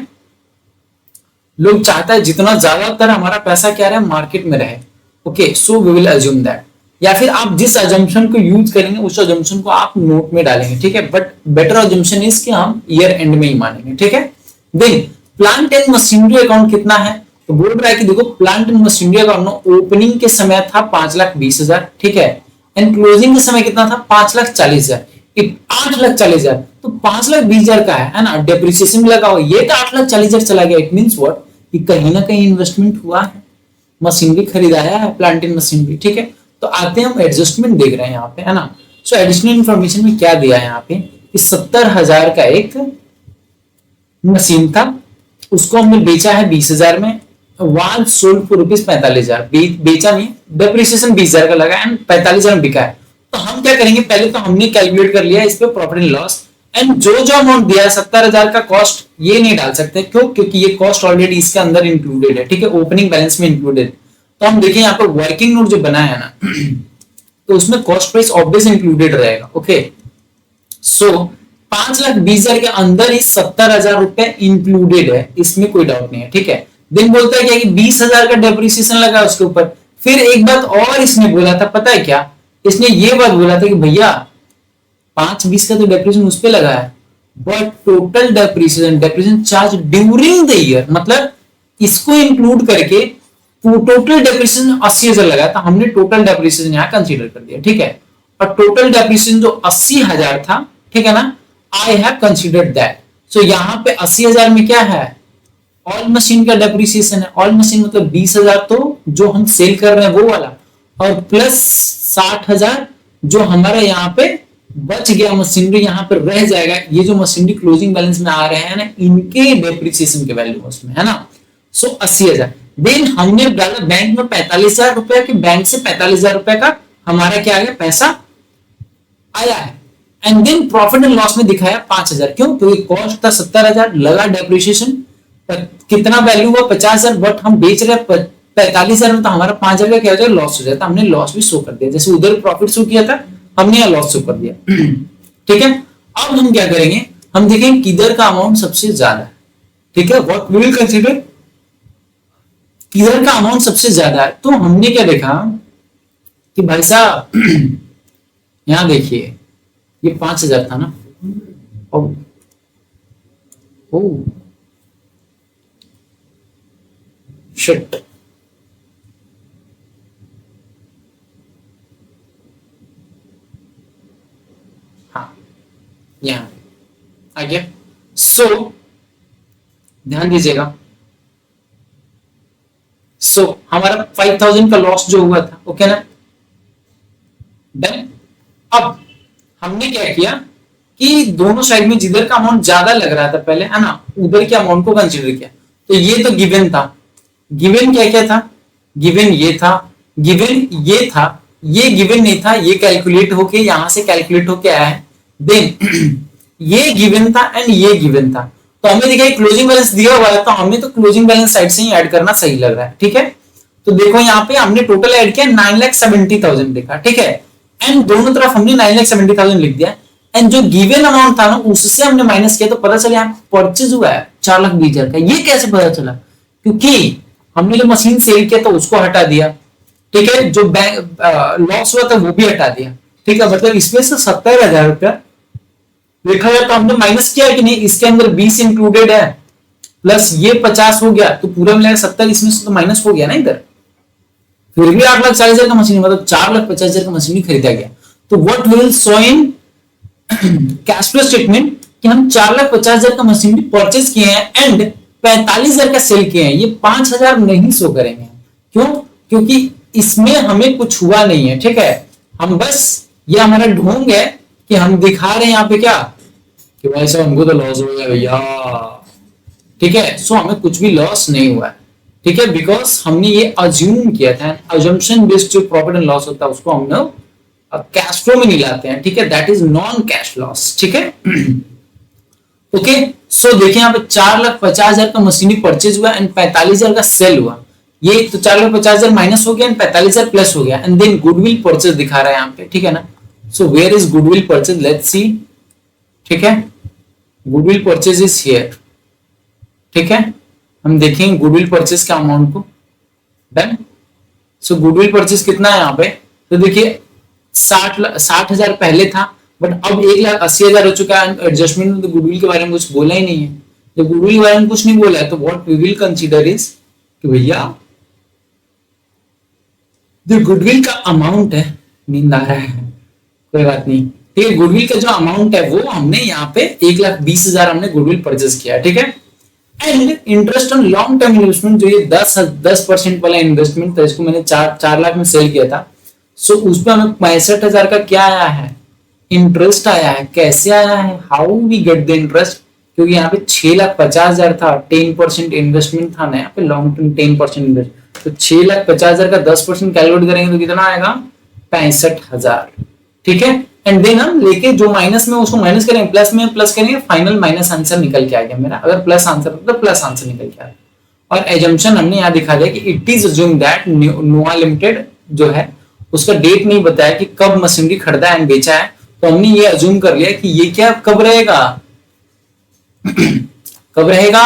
लोग चाहता है जितना ज्यादातर हमारा पैसा क्या रहे मार्केट में रहे। Okay, so we will assume that, या फिर आप जिस अजम्पशन को यूज करेंगे उस अजम्पशन को आप नोट में डालेंगे, ठीक है। बट बेटर अजम्पशन इज कि हम ईयर एंड में ही मानेंगे, ठीक है। Then plant and machinery account कितना है, तो बोल रहा है कि देखो plant and machinery account opening के समय था 5,20,000, ठीक है, एंड क्लोजिंग के समय कितना था 5,40,000, 8,40,000, तो 5,20,000 का है ना, डेप्रिसिएशन लगा हुआ, ये तो 8,40,000 चला गया। इट मींस व्हाट, कि कहीं ना कहीं इन्वेस्टमेंट हुआ है, मशीनरी खरीदाया है, प्लांट एंड मशीनरी, ठीक है। तो आते हैं हम एडजस्टमेंट देख रहे हैं यहाँ पे, है ना। सो एडिशनल इन्फॉर्मेशन में क्या दिया है यहाँ पे कि 70,000 का एक मशीन था, उसको हमने बेचा है 20,000 में, वाज सोल्ड फॉर ₹45,000, बेचा नहीं, डेप्रिसिएशन 20,000 का लगा एंड 45,000 में बिका है। तो हम क्या करेंगे, पहले तो हमने कैलकुलेट कर लिया इस पे प्रॉफिट एंड लॉस, एंड जो अमाउंट दिया है 70,000 का कॉस्ट, ये नहीं डाल सकते, क्यों, क्योंकि ये कॉस्ट ऑलरेडी इसके अंदर इंक्लूडेड है, ठीक है, ओपनिंग बैलेंस में इंक्लूडेड। तो हम देखें यहाँ पर वर्किंग नोट जो बनाया है ना तो उसमें कॉस्ट प्राइस ऑब्वियस इंक्लूडेड रहेगा। ओके, सो 5,20,000 के अंदर ही 70,000 रुपए इंक्लूडेड है, इसमें कोई डाउट नहीं है, ठीक है। दिन बोलता है क्या कि 20,000 का डेप्रिसिएशन लगा उसके ऊपर। फिर एक बात और इसने बोला था, पता है क्या, इसने ये बात बोला था कि भैया 5,20 का तो डेप्रिसिएशन उस पर लगा है, but total depreciation charge during the year, मतलब इसको इंक्लूड करके टोटल डेप्रिसिएशन 80,000 लगा था, हमने टोटल डेप्रिसिएशन यहाँ कंसीडर कर दिया, ठीक है। और टोटल डेप्रिसिएशन जो 80,000 था, ठीक है ना, आई हैव कंसीडर्ड दैट। सो यहाँ पे 80,000 में क्या है, ऑल मशीन का डेप्रिसिएशन है। ऑल मशीन मतलब 20,000 तो जो हम सेल कर रहे हैं वो वाला, और प्लस 60,000 जो हमारा यहाँ पे बच गया मशीनरी, यहाँ पे रह जाएगा, ये जो मशीनरी क्लोजिंग बैलेंस में आ रहे हैं ना, इनके डेप्रिसिएशन के वैल्यू उसमें, है ना। सो 80,000। देन हमने डाला बैंक में 45,000 रुपए के, बैंक से 45,000 रुपए का हमारा क्या आ गया, पैसा आया है। And then profit and loss में दिखाया 5,000, क्यों, क्योंकि कॉस्ट था 70,000, लगा डेप्रिसिएशन, कितना वैल्यू हुआ 50,000, बट हम बेच रहे 45,000 में, तो हमारा 5,000 का क्या हो जाएगा, लॉस हो जाता। हमने लॉस भी शो कर दिया, जैसे उधर प्रॉफिट शो किया था, हमने यहाँ लॉस शो कर दिया, ठीक है। अब हम क्या करेंगे, हम देखेंगे किधर का अमाउंट सबसे ज्यादा है, ठीक है, व्हाट वी विल कंसीडर, किधर का अमाउंट सबसे ज्यादा है। तो हमने क्या देखा कि भाई साहब यहां देखिए ये 5,000 था ना, और ओ शिट, हाँ यहां आ गया। सो ध्यान दीजिएगा, सो हमारा 5,000 का लॉस जो हुआ था, ओके ना, डन। अब हमने क्या किया कि दोनों साइड में जिधर का अमाउंट ज्यादा लग रहा था पहले, है ना, उधर के अमाउंट को कंसीडर किया। तो ये तो गिवन था, गिवन क्या क्या था, गिवन ये था, गिवन ये था, ये गिवन नहीं था, ये कैलकुलेट होके यहां से कैलकुलेट होके आया है। देन ये गिवन था एंड ये गिवन था, तो हमें दिखा क्लोजिंग बैलेंस दिया हुआ है, तो हमें तो क्लोजिंग बैलेंस साइड से ही ऐड करना सही लग रहा है, ठीक है। तो देखो यहाँ पे हमने टोटल ऐड किया 9,70,000 लिखा, ठीक है, एंड दोनों तरफ हमने 9,70,000 लिख दिया, एंड जो गिवन अमाउंट था ना उससे हमने माइनस किया, तो पता चला यहाँ परचेज हुआ है 4,20,000 का। ये कैसे पता चला, क्योंकि हमने जो मशीन सेल किया था उसको हटा दिया, ठीक है, जो बैंक लॉस हुआ था वो भी हटा दिया, ठीक है, मतलब इसमें से 70,000 रुपया देखा जाए तो हमने माइनस किया है कि नहीं, इसके अंदर 20 इंक्लूडेड है, प्लस ये 50 हो गया, तो पूरा मिलाकर 70, इसमें से तो माइनस हो गया ना इधर। फिर भी 8,40,000 का मशीन, मतलब 4,50,000 का मशीन खरीदा गया। तो what will show in cash flow statement कि हम 4,50,000 का मशीन परचेज किए हैं एंड 45,000 का सेल किए हैं, ये 5,000 नहीं शो करेंगे। क्यों, क्योंकि इसमें हमें कुछ हुआ नहीं है, ठीक है, हम बस ये हमारा ढोंग है कि हम दिखा रहे हैं यहाँ पे क्या कि भाई साहब हमको तो लॉस हो गया भैया, ठीक है। सो हमें कुछ भी लॉस नहीं हुआ है, ठीक है, बिकॉज हमने ये अज्यूम किया था, अजम्पशन बेस्ड जो प्रॉफिट एंड लॉस होता है उसको हम लोग कैश फ्लो में नहीं लाते हैं, ठीक है, that is non cash loss, ठीक है। ओके, सो देखिए यहाँ पे 4,50,000 का मशीनरी परचेज हुआ एंड 45,000 का सेल हुआ, ये तो 4,50,000 माइनस हो गया एंड 45,000 प्लस हो गया, एंड देन गुडविल परचेज दिखा रहा है यहाँ पे, ठीक है ना। So where is goodwill purchase, let's see, ठीक है, गुडविल परचेज इज हियर, ठीक है, हम देखेंगे गुडविल परचेज का अमाउंट को। डन। सो गुडविल परचेज कितना है यहाँ पे, तो देखिए 60,000 पहले था, बट अब 1,80,000 हो चुका है। एडजस्टमेंट में तो गुडविल के बारे में कुछ बोला ही नहीं है। जब गुडविल के बारे में कुछ नहीं बोला है तो what we will consider is कि भैया जो गुडविल का अमाउंट है, नींद आ रहा है कोई बात नहीं, ठीक है, गुडविल का जो अमाउंट है वो हमने यहाँ पे 1,20,000 हमने गुडविल परचेज किया, ठीक है। And interest on long term investment, जो ये 10% वाला इन्वेस्टमेंट था, इसको मैंने 4 लाख में सेल किया था। सो उस पर हमें 65,000 का क्या आया है, इंटरेस्ट आया है। कैसे आया है, how we get the interest, क्योंकि यहाँ पे 6,50,000 था, 10% इन्वेस्टमेंट था ना यहाँ पे, लॉन्ग टर्म 10% इन्वेस्ट, तो 6,50,000 का 10% कैलकुलेट करेंगे तो कितना आएगा, 65,000, ठीक है। एंड देन हम लेके जो माइनस में उसको माइनस करेंगे, प्लस में प्लस करेंगे, फाइनल माइनस आंसर निकल के आ गया मेरा। अगर प्लस आंसर तो प्लस आंसर निकल के आया। और एजम्पशन हमने यहाँ दिखा दिया कि इट इज अज्यूम दैट नोआ लिमिटेड जो है उसका डेट नहीं बताया कि कब मशीनरी खरीदा एंड बेचा है, तो हमने ये अज्यूम कर लिया कि ये क्या कब रहेगा कब रहेगा,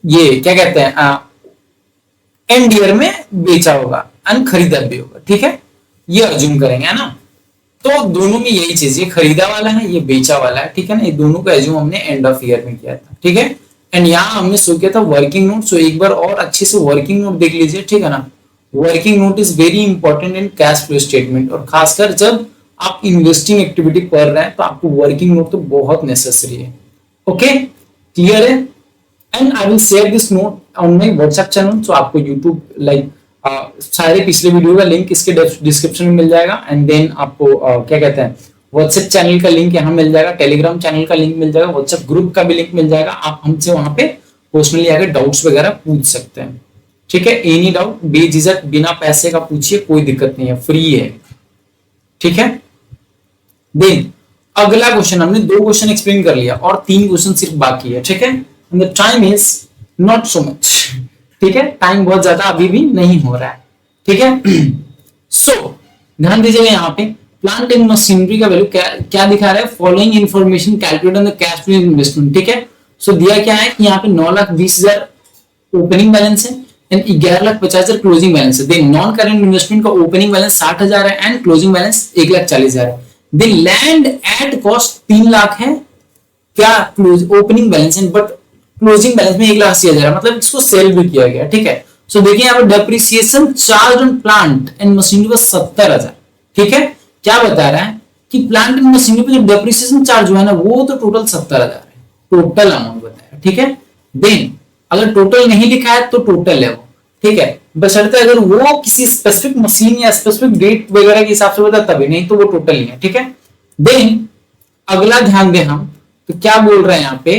ये क्या कहते हैं एंड ईयर में बेचा होगा एंड खरीदा भी होगा, ठीक है, ये अज्यूम करेंगे, है ना। तो दोनों में यही चीज, ये खरीदा वाला है, ये बेचा वाला है, ठीक है ना। ये दोनों का एज्यूम हमने एंड ऑफ ईयर में किया था, ठीक है। एंड यहाँ हमने शो किया था वर्किंग नोट। सो एक बार और अच्छे से वर्किंग नोट देख लीजिए, ठीक है ना। Working note is very important in cash flow statement, और खासकर जब आप इन्वेस्टिंग एक्टिविटी कर रहे हैं तो आपको वर्किंग नोट तो बहुत नेसेसरी है। ओके, क्लियर है। And I will share this note on my WhatsApp channel. So आपको यूट्यूब लाइक सारे पिछले वीडियो का लिंक इसके डिस्क्रिप्शन में मिल जाएगा। एंड देन आपको क्या कहते हैं व्हाट्सएप चैनल का लिंक यहाँ मिल जाएगा, टेलीग्राम चैनल का लिंक मिल जाएगा, व्हाट्सएप ग्रुप का भी लिंक मिल जाएगा। आप हमसे वहां पे पर्सनली आकर डाउट्स वगैरह पूछ सकते हैं, ठीक है। एनी डाउट बेझिझक बिना पैसे का पूछिए, कोई दिक्कत नहीं है, फ्री है, ठीक है। देन अगला क्वेश्चन, हमने 2 क्वेश्चन एक्सप्लेन कर लिया और 3 क्वेश्चन सिर्फ बाकी है, ठीक है। And the time is not so much, ठीक है, टाइम बहुत ज्यादा अभी भी नहीं हो रहा है, ठीक है। सो ध्यान दीजिएगा यहाँ पे प्लांट एंड मशीनरी का वैल्यू क्या दिखा रहा है, following information calculate on the cash flow investment, ठीक है। सो दिया क्या है कि यहाँ पे 9,20,000 ओपनिंग बैलेंस है एंड 11,50,000 क्लोजिंग बैलेंस है। देन नॉन करेंट इन्वेस्टमेंट का ओपनिंग बैलेंस 60,000 है एंड क्लोजिंग बैलेंस 1,40,000 है। Then land at cost 3 lakh है, क्या ओपनिंग बैलेंस है, बट क्लोजिंग बैलेंस में 1,80,000 मतलब इसको सेल भी किया गया, ठीक है। सो देखिए यहाँ पर depreciation charge on plant and machinery was 70,000, ठीक है। क्या बता रहा है कि प्लांट एंड मशीनरी पे जो डेप्रिसिएशन चार्ज हुआ है ना वो तो टोटल 70,000 है, टोटल अमाउंट बताया, ठीक है। देन अगर टोटल नहीं लिखा है तो टोटल है वो, ठीक है, बशर्ते अगर वो किसी स्पेसिफिक मशीन या स्पेसिफिक डेट वगैरह के हिसाब से बता तभी, नहीं तो वो टोटल नहीं है, ठीक है। देन अगला ध्यान दें हम तो क्या बोल रहे हैं यहाँ पे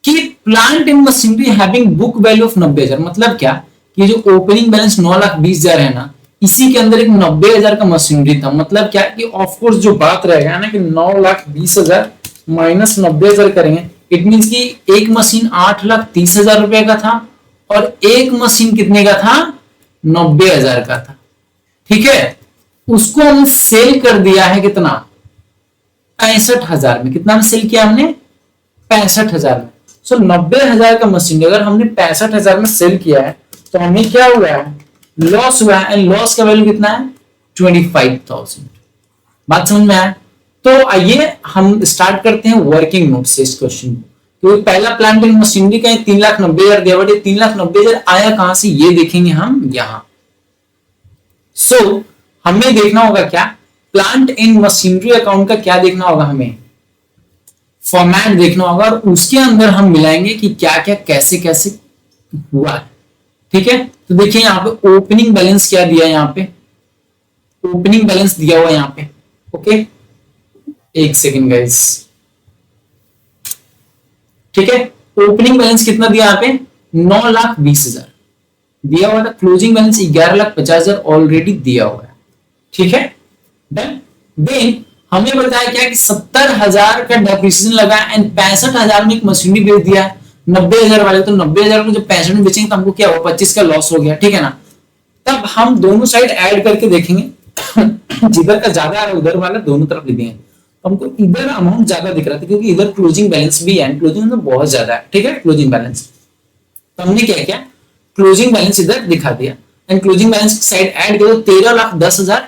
कि plant and machinery having book value of 90,000, मतलब क्या कि जो ओपनिंग बैलेंस 9,20,000 है ना, इसी के अंदर एक 90,000 का मशीनरी था। मतलब क्या कि ऑफ कोर्स जो बात रहेगा ना कि 9,20,000 माइनस 90,000 करेंगे, इट मींस कि एक मशीन 8,30,000 रुपए का था और एक मशीन कितने का था, 90,000 का था, ठीक है। उसको हमने सेल कर दिया है कितना, 65,000 में। कितना में सेल किया हमने, 65,000 में। सो 90,000 का मशीन अगर हमने 65,000 में सेल किया है तो हमें क्या हुआ है, लॉस हुआ है। एंड लॉस का वैल्यू कितना है, 25,000। बात समझ में आया। तो आइए हम स्टार्ट करते हैं वर्किंग नोट से इस क्वेश्चन को। तो पहला प्लांट एंड मशीनरी का 3,90,000 दिया, बट ये 3,90,000 आया कहां से ये देखेंगे हम यहां। सो हमें देखना होगा क्या, प्लांट एंड मशीनरी अकाउंट का क्या देखना होगा, हमें फॉर्मेट देखना होगा और उसके अंदर हम मिलाएंगे कि क्या क्या कैसे कैसे हुआ है, ठीक है। तो देखिए यहाँ पे ओपनिंग बैलेंस क्या दिया है, यहाँ पे ओपनिंग बैलेंस दिया हुआ है यहाँ पे, ओके। एक सेकेंड गाइस, ठीक है। ओपनिंग बैलेंस कितना दिया यहाँ पे, 9,20,000 दिया हुआ था। क्लोजिंग बैलेंस 11,50,000 ऑलरेडी दिया हुआ है, ठीक है। डन। देन हमें बताया क्या कि 70,000 का डेप्रिसिएशन लगा एंड 65,000 में एक मशीनरी बेच दिया है 90,000 वाले। तो 90,000 को जब 65 में बेचेंगे तो हमको क्या हुआ, 25 का लॉस हो गया, ठीक है ना। तब हम दोनों साइड ऐड करके देखेंगे जिधर का ज्यादा आ रहा है उधर वाला दोनों तरफ लिख देंगे। तो हमको इधर अमाउंट ज्यादा दिख रहा था क्योंकि इधर क्लोजिंग बैलेंस भी है, क्लोजिंग में बहुत ज्यादा है, ठीक है, क्लोजिंग बैलेंस। तो हमने क्या किया, क्लोजिंग बैलेंस इधर दिखा दिया एंड क्लोजिंग बैलेंस की साइड ऐड किया तो 13,10,000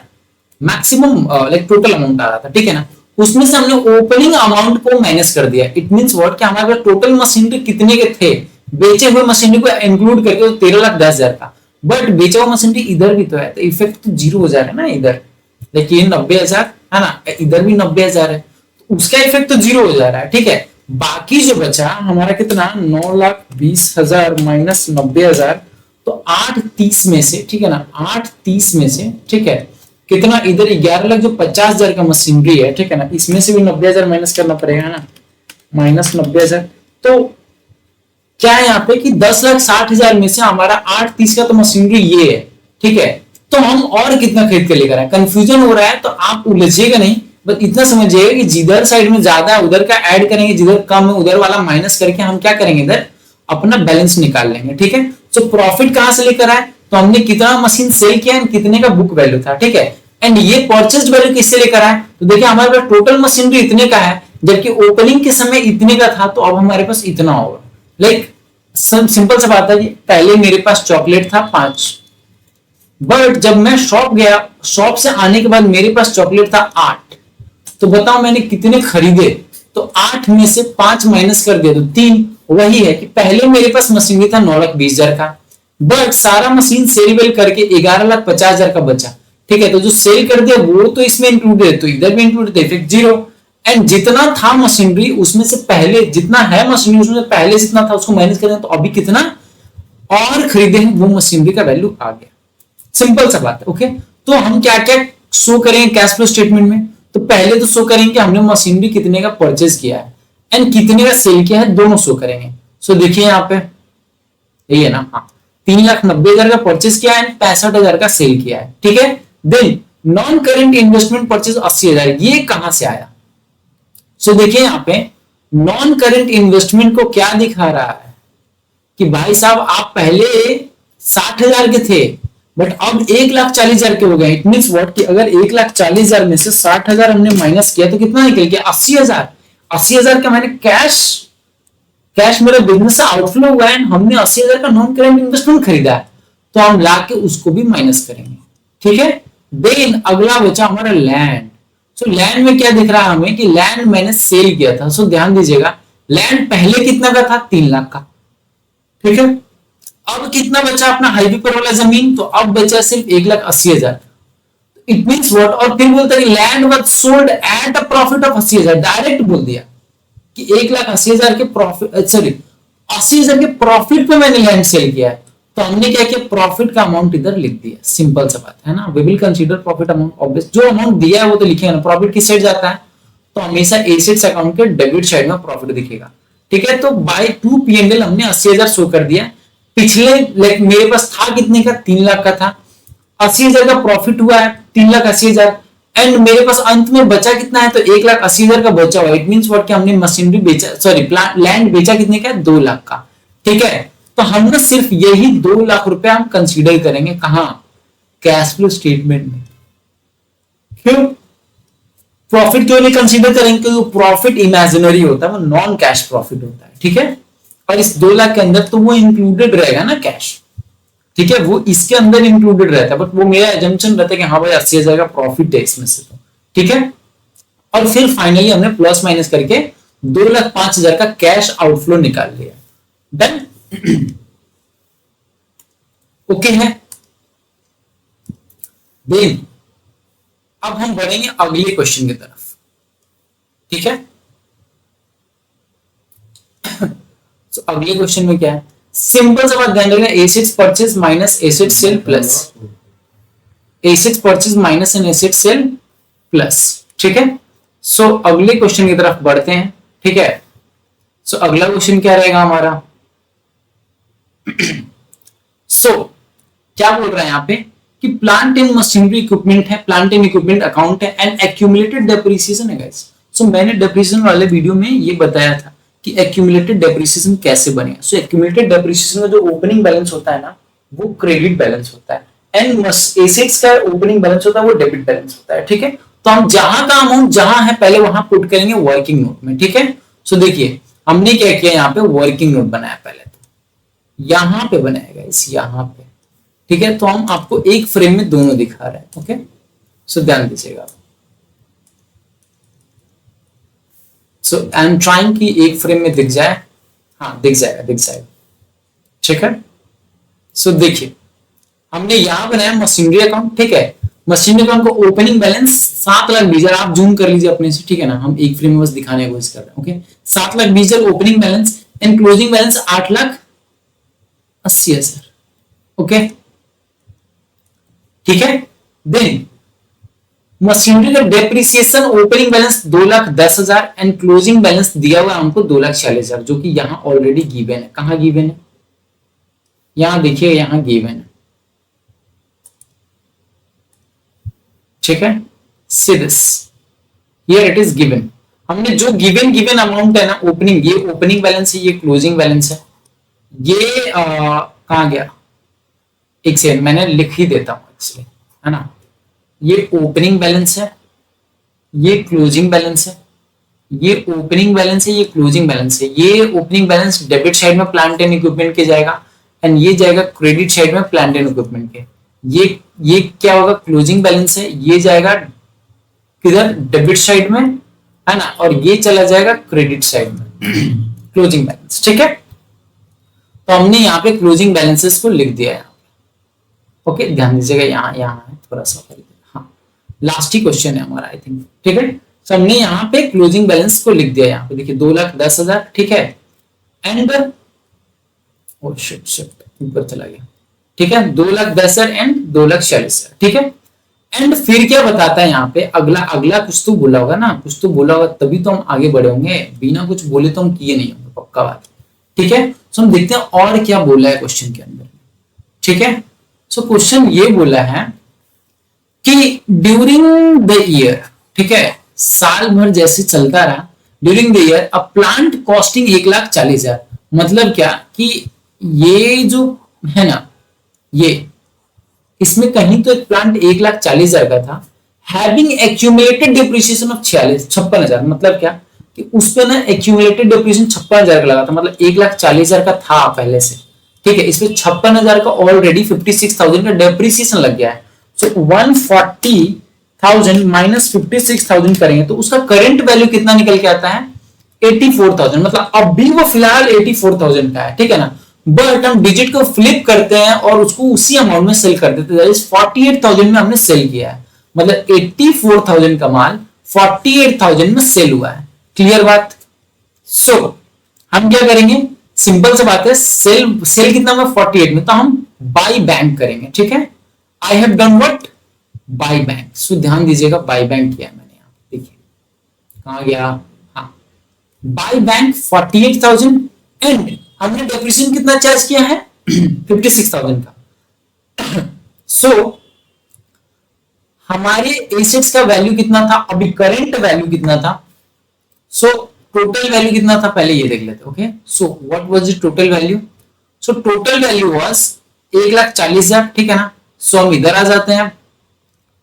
मैक्सिमम लाइक टोटल अमाउंट आ रहा था, ठीक है ना। उसमें से हमने ओपनिंग अमाउंट को माइनस कर दिया। इट मींस व्हाट कि हमारे पास टोटल मशीनरी कितने के थे, बेचे हुए मशीनरी को इंक्लूड करके तो 13,10,000 का, बट बेचा हुआ मशीनरी इधर भी तो है, तो इफेक्ट तो जीरो हो जा रहा है ना इधर, लेकिन 90,000 है ना, इधर भी 90,000 है, तो उसका इफेक्ट तो जीरो हो जा रहा है, ठीक है। बाकी जो बचा हमारा कितना, 9,20,000 माइनस 90,000, तो 8,30 में से, ठीक है ना, 8,30 में से, ठीक है, कितना इधर 11,00,000 जो 50,000 का मशीनरी है, ठीक है ना, इसमें से भी 90,000 माइनस करना पड़ेगा ना, माइनस 90,000। तो क्या है यहाँ पे कि 10,60,000 में से हमारा 8,30 का तो मशीनरी ये है, ठीक है। तो हम और कितना खरीद के लेकर आए, कंफ्यूजन हो रहा है तो आप उलझिएगा नहीं, बस इतना समझिएगा कि जिधर साइड में ज्यादा है उधर का ऐड करेंगे, जिधर कम है उधर वाला माइनस करके हम क्या करेंगे, इधर अपना बैलेंस निकाल लेंगे, ठीक है। तो प्रॉफिट कहां से लेकर आए, तो हमने कितना मशीन सेल किया एंड कितने का बुक वैल्यू था, ठीक है। एंड ये परचेज वैल्यू किससे लेकर आए, तो देखिए हमारे पास टोटल मशीनरी इतने का है, जबकि ओपनिंग के समय इतने का था, तो अब हमारे पास इतना होगा। लाइक सिंपल सा बात है कि पहले मेरे पास चॉकलेट था 5, बट जब मैं शॉप गया, शॉप से आने के बाद मेरे पास चॉकलेट था 8, तो बताओ मैंने कितने खरीदे, तो 8 में से 5 माइनस कर दिया तो 3। वही है कि पहले मेरे पास मशीनरी था 9,20,000 का, बट सारा मशीन सेल वेल करके 11,50,000 का बचा, ठीक है। तो जो सेल कर दिया वो तो इसमें इंक्लूडेड है, तो इधर भी इंक्लूडेड है, इफेक्ट जीरो। एंड जितना था मशीनरी उसमें से पहले, जितना है मशीनरी उसमें से पहले जितना था उसको माइनस करें तो अभी कितना और खरीदे हैं वो मशीनरी का वैल्यू आ गया। सिंपल सा बात है, ओके। तो हम क्या क्या शो करेंगे कैश फ्लो स्टेटमेंट में, तो पहले तो शो करेंगे हमने मशीनरी कितने का परचेज किया है एंड कितने का सेल किया है, दोनों शो करेंगे। सो देखिए यहाँ पे यही है ना, हाँ, 3,90,000 का परचेज किया है, 65,000 का सेल किया है, ठीक है। Then non current investment purchase 80,000, ये कहां से आया, सो देखिए यहाँ पे नॉन करेंट इन्वेस्टमेंट को क्या दिखा रहा है कि भाई साहब आप पहले 60,000 के थे बट अब 1,40,000 के हो गए। इट मींस व्हाट कि अगर 1,40,000 में से 60,000 हमने माइनस किया तो कितना निकल गया, 80,000। 80,000 का मैंने कैश मेरा बिजनेस से आउटफ्लो हुआ है, हमने 80,000 का नॉन करेंट इन्वेस्टमेंट खरीदा है, तो हम लाके उसको भी माइनस करेंगे, ठीक है। देन अगला बचा हमारा लैंड। सो लैंड में क्या दिख रहा है हमें कि लैंड मैंने सेल किया था। सो ध्यान दीजिएगा, लैंड पहले कितना का था, 3,00,000 का, ठीक है। अब कितना बचा अपना हाईवे पर वाला जमीन, तो अब बचा सिर्फ 1,80,000। इट मींस व्हाट, और फिर बोलता है land was sold at a profit of 80,000, direct बोल दिया कि 1,80,000 के प्रॉफिट, सॉरी 80,000 के प्रॉफिट पे मैंने लैंड सेल किया है। तो हमने क्या किया, प्रॉफिट का अमाउंट इधर लिख दिया, सिंपल सा बात है ना। We will consider profit amount, obvious जो अमाउंट दिया है वो तो लिखेगा ना। प्रॉफिट किस साइड जाता है, तो हमेशा एसेट्स अकाउंट के डेबिट साइड में प्रॉफिट दिखेगा, ठीक है। तो बाय टू P&L हमने 80,000 शो कर दिया। पिछले लाइक मेरे पास था कितने का, 3,00,000 का था, 80,000 का प्रॉफिट हुआ है, 3,80,000, एंड मेरे पास अंत में बचा कितना है, तो 1,80,000 का बचा हुआ। इट मींस व्हाट कि हमने मशीनरी बेचा, सॉरी लैंड बेचा कितने का, 2,00,000 का, ठीक है। तो हमने सिर्फ यही 2,00,000 रुपया हम कंसीडर करेंगे कहां, कैश फ्लो स्टेटमेंट में। क्यों प्रॉफिट क्यों नहीं कंसीडर करेंगे, क्योंकि प्रॉफिट इमेजिनरी होता है, वो नॉन कैश प्रॉफिट होता है, ठीक है। और इस 2,00,000 के अंदर तो वो इंक्लूडेड रहेगा ना कैश, ठीक है, वो इसके अंदर इंक्लूडेड रहता है, बट वो मेरा एजम्पशन रहता है कि हाँ भाई 80,000 का प्रॉफिट है इसमें से, तो ठीक है। और फिर फाइनली हमने प्लस माइनस करके 2,05,000 का कैश आउटफ्लो निकाल लिया। डन, ओके है। देन अब हम बढ़ेंगे अगले क्वेश्चन की तरफ, ठीक है। तो अगले क्वेश्चन में क्या है, सिंपल सा बात ध्यान रखना, assets purchase minus asset sale plus, assets purchase minus and asset sale plus, ठीक है। सो अगले क्वेश्चन की तरफ बढ़ते हैं, ठीक है। सो अगला क्वेश्चन क्या रहेगा हमारा, क्या बोल रहा है यहाँ पे कि प्लांट एंड मशीनरी इक्विपमेंट है, प्लांट एंड इक्विपमेंट अकाउंट है एंड एक्यूमुलेटेड डेप्रिसिएशन है गाइस। सो मैंने डेप्रिसिएशन वाले वीडियो में ये बताया था कि एक्यूमुलेटेड डेप्रिसिएशन कैसे बनेगा। सो एक्यूमुलेटेड डेप्रिसिएशन का जो ओपनिंग बैलेंस होता है ना, वो क्रेडिट बैलेंस होता है, एंड एसेट्स का ओपनिंग बैलेंस होता है वो डेबिट बैलेंस होता है, ठीक है। तो हम जहां का अमाउंट जहां है पहले वहां पुट करेंगे वर्किंग नोट में, ठीक है। सो देखिए हमने क्या किया, यहाँ पे वर्किंग नोट बनाया पहले, यहां पे बनाएगा इस यहाँ पे, ठीक है। तो हम आपको एक फ्रेम में दोनों दिखा रहे हैं, ओके। सो ध्यान दीजिएगा। सो आई एम ट्राइंग कि एक फ्रेम में दिख जाए, हाँ दिख जाएगा, दिख जाएगा, ठीक है। सो देखिए हमने यहां बनाया मशीनरी अकाउंट, ठीक है। मशीनरी अकाउंट को ओपनिंग बैलेंस 7,20,000, आप जूम कर लीजिए अपने से, ठीक है ना। हम एक फ्रेम में बस दिखाने की कोशिश कर रहे हैं, okay. 7,20,000 opening balance and closing balance 8,80,000, okay, ठीक है। देन मशीनरी का depreciation opening balance 2,10,000 and closing balance दिया हुआ हमको 2,46,000, जो कि यहां ऑलरेडी गिवन है। कहां गिवन है? यहां देखिए, यहां गिवन है, ठीक है। See this, here it is given. हमने जो गिवन अमाउंट है ना ओपनिंग, ये ओपनिंग बैलेंस है, ये क्लोजिंग बैलेंस है, ये कहां गया, एक सेकंड मैंने लिख ही देता हूं एक्चुअली, है ना। ये ओपनिंग बैलेंस है, ये क्लोजिंग बैलेंस है, ये ओपनिंग बैलेंस है, ये क्लोजिंग बैलेंस है। ये ओपनिंग बैलेंस डेबिट साइड में प्लांट एंड इक्विपमेंट के जाएगा एंड ये जाएगा क्रेडिट साइड में प्लांट एंड इक्विपमेंट के। ये क्या होगा, क्लोजिंग बैलेंस है, ये जाएगा किधर, डेबिट साइड में, है ना, और ये चला जाएगा क्रेडिट साइड में, क्लोजिंग बैलेंस, ठीक है। तो हमने यहाँ पे क्लोजिंग बैलेंसेस को लिख दिया है, ओके। ध्यान दीजिएगा, यहाँ यहाँ है थोड़ा सा, हाँ लास्ट ही क्वेश्चन है हमारा आई थिंक, ठीक है। तो हमने यहाँ पे क्लोजिंग बैलेंस को लिख दिया, यहाँ पे देखिए 2,10,000, ठीक है। एंड ऊपर चला गया, ठीक है, 2,10,000 एंड 2,46,000, ठीक है। एंड फिर क्या बताता है यहाँ पे, अगला कुछ तो बोला होगा ना, कुछ तो बोला होगा तभी तो हम आगे बढ़े होंगे, बिना कुछ बोले तो हम किए नहीं होंगे, पक्का बात, ठीक है। सो हम देखते हैं और क्या बोला है क्वेश्चन के अंदर, ठीक है। सो क्वेश्चन ये बोला है कि ड्यूरिंग द ईयर, ठीक है, साल भर जैसे चलता रहा, during the year a plant costing 1,40,000, मतलब क्या कि ये जो है ना, ये इसमें कहीं तो एक प्लांट 1,40,000 का था, हैविंग एक्यूमुलेटेड डिप्रिसिएशन ऑफ 56,000, मतलब क्या कि उस पे ना एक्यूमुलेटेड डिप्रिसिएशन 56,000 का लगा था, मतलब 1,40,000 का था पहले से, ठीक है। इसमें 56,000 का ऑलरेडी 56,000 का डेप्रिसिएशन लग गया है। सो 140,000 माइनस 56,000 करेंगे तो उसका करंट वैल्यू कितना निकल के आता है, 84,000, मतलब अभी वो फिलहाल 84,000 का है, ठीक है ना। बट हम डिजिट को फ्लिप करते हैं और उसको उसी अमाउंट में सेल कर देते हैं, 48,000 में हमने सेल किया है, मतलब 84,000 का माल 48,000 में सेल हुआ है, क्लियर बात। सो हम क्या करेंगे, सिंपल से बात है, सेल कितना में, 48 में, तो हम बाई बैंक करेंगे, ठीक है। I have done what, by bank. So ध्यान दीजिएगा, बाई बैंक किया है मैंने, यहाँ देखिए कहां गया, हाँ बाई बैंक 48,000 एंड हमने डेप्रिसिएशन कितना चार्ज किया है 56,000 का। सो हमारे एसेट्स का वैल्यू कितना था, अभी करंट वैल्यू कितना था, सो टोटल वैल्यू कितना था पहले ये देख लेते, okay. So what was the total value, so total value was 1,40,000, ठीक है ना। सो हम इधर आ जाते हैं,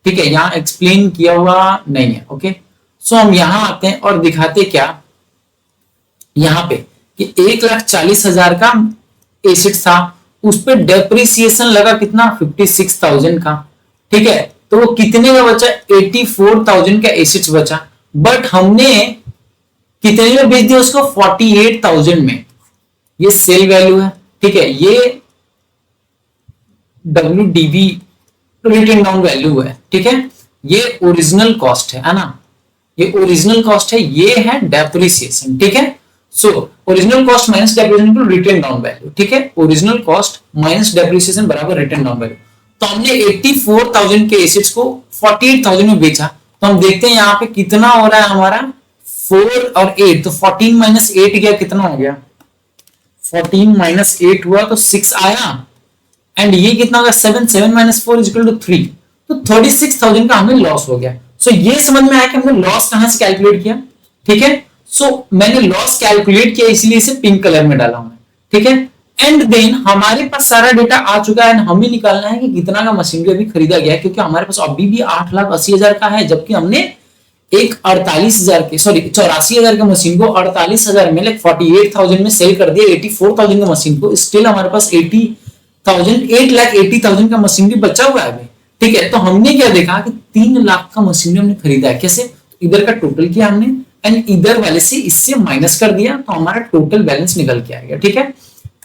ठीक है, यहां एक्सप्लेन किया हुआ नहीं है, ओके। सो हम यहां आते हैं और दिखाते क्या, यहां पे कि 1,40,000 का एसेट था, उस पर डेप्रिसिएशन लगा कितना, 56,000 का, ठीक है। तो वो कितने का बचा, 84,000 का एसेट्स बचा, बट हमने कितने में बेच दिया उसको, 48,000 में। ये सेल वैल्यू है, ठीक है, ये WDV रिटन डाउन वैल्यू है, ठीक है। ये ओरिजिनल कॉस्ट है ना, ये ओरिजिनल कॉस्ट है, ये है डेप्रिसिएशन, ठीक है। So original cost minus depreciation to written down value, ठीक है। ओरिजिनल कॉस्ट माइनस डेप्रिसिएशन बराबर रिटन डाउन वैल्यू। तो हमने 84,000 के एसेट्स को 48,000 में बेचा, तो हम देखते हैं यहाँ पे कितना हो रहा है हमारा, 4 और 8, तो 14 माइनस 8 गया, कितना हो गया, 14 माइनस 8 हुआ तो 6 आया, एंड ये कितना होगा, 7 माइनस 4 इज इक्वल टू 3, तो 36,000 का हमें लॉस हो गया। सो ये समझ में आया कि हमने लॉस कहां से कैलकुलेट किया, ठीक है। सो मैंने लॉस कैलकुलेट किया, इसलिए इसे पिंक कलर में डाला हूं, ठीक है। एंड देन हमारे पास सारा डेटा आ चुका है, हमें निकालना है कि कितना का मशीनरी अभी खरीदा गया है, क्योंकि हमारे पास अभी भी 8,80,000 का है, जबकि हमने एक 48,000 के, सॉरी 84,000 के मशीन को 48,000 में, लाइक 48,000 में सेल कर दिया 84,000 के मशीन को, स्टिल हमारे पास 8,80,000 का मशीन भी बचा हुआ है अभी, ठीक है। तो हमने क्या देखा कि 3 लाख का मशीन हमने खरीदा है। कैसे? तो इधर का टोटल किया हमने एंड इधर वाले से इससे माइनस कर दिया तो हमारा टोटल बैलेंस निकल के आ गया, ठीक है।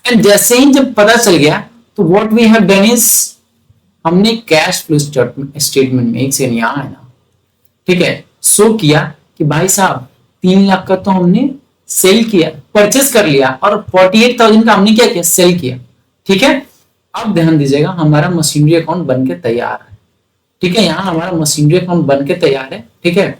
एंड जैसे ही जब पता चल गया तो what we have done is, हमने कैश फ्लो स्टेटमेंट में, एक से यहां है ना, ठीक है, शो किया कि भाई साहब 3 लाख का तो हमने सेल किया, परचेस कर लिया, और 48,000 का हमने क्या किया, सेल किया, ठीक है। अब ध्यान दीजिएगा, हमारा मशीनरी अकाउंट बनके तैयार है, ठीक है। यहाँ हमारा मशीनरी अकाउंट बनके तैयार है, ठीक है।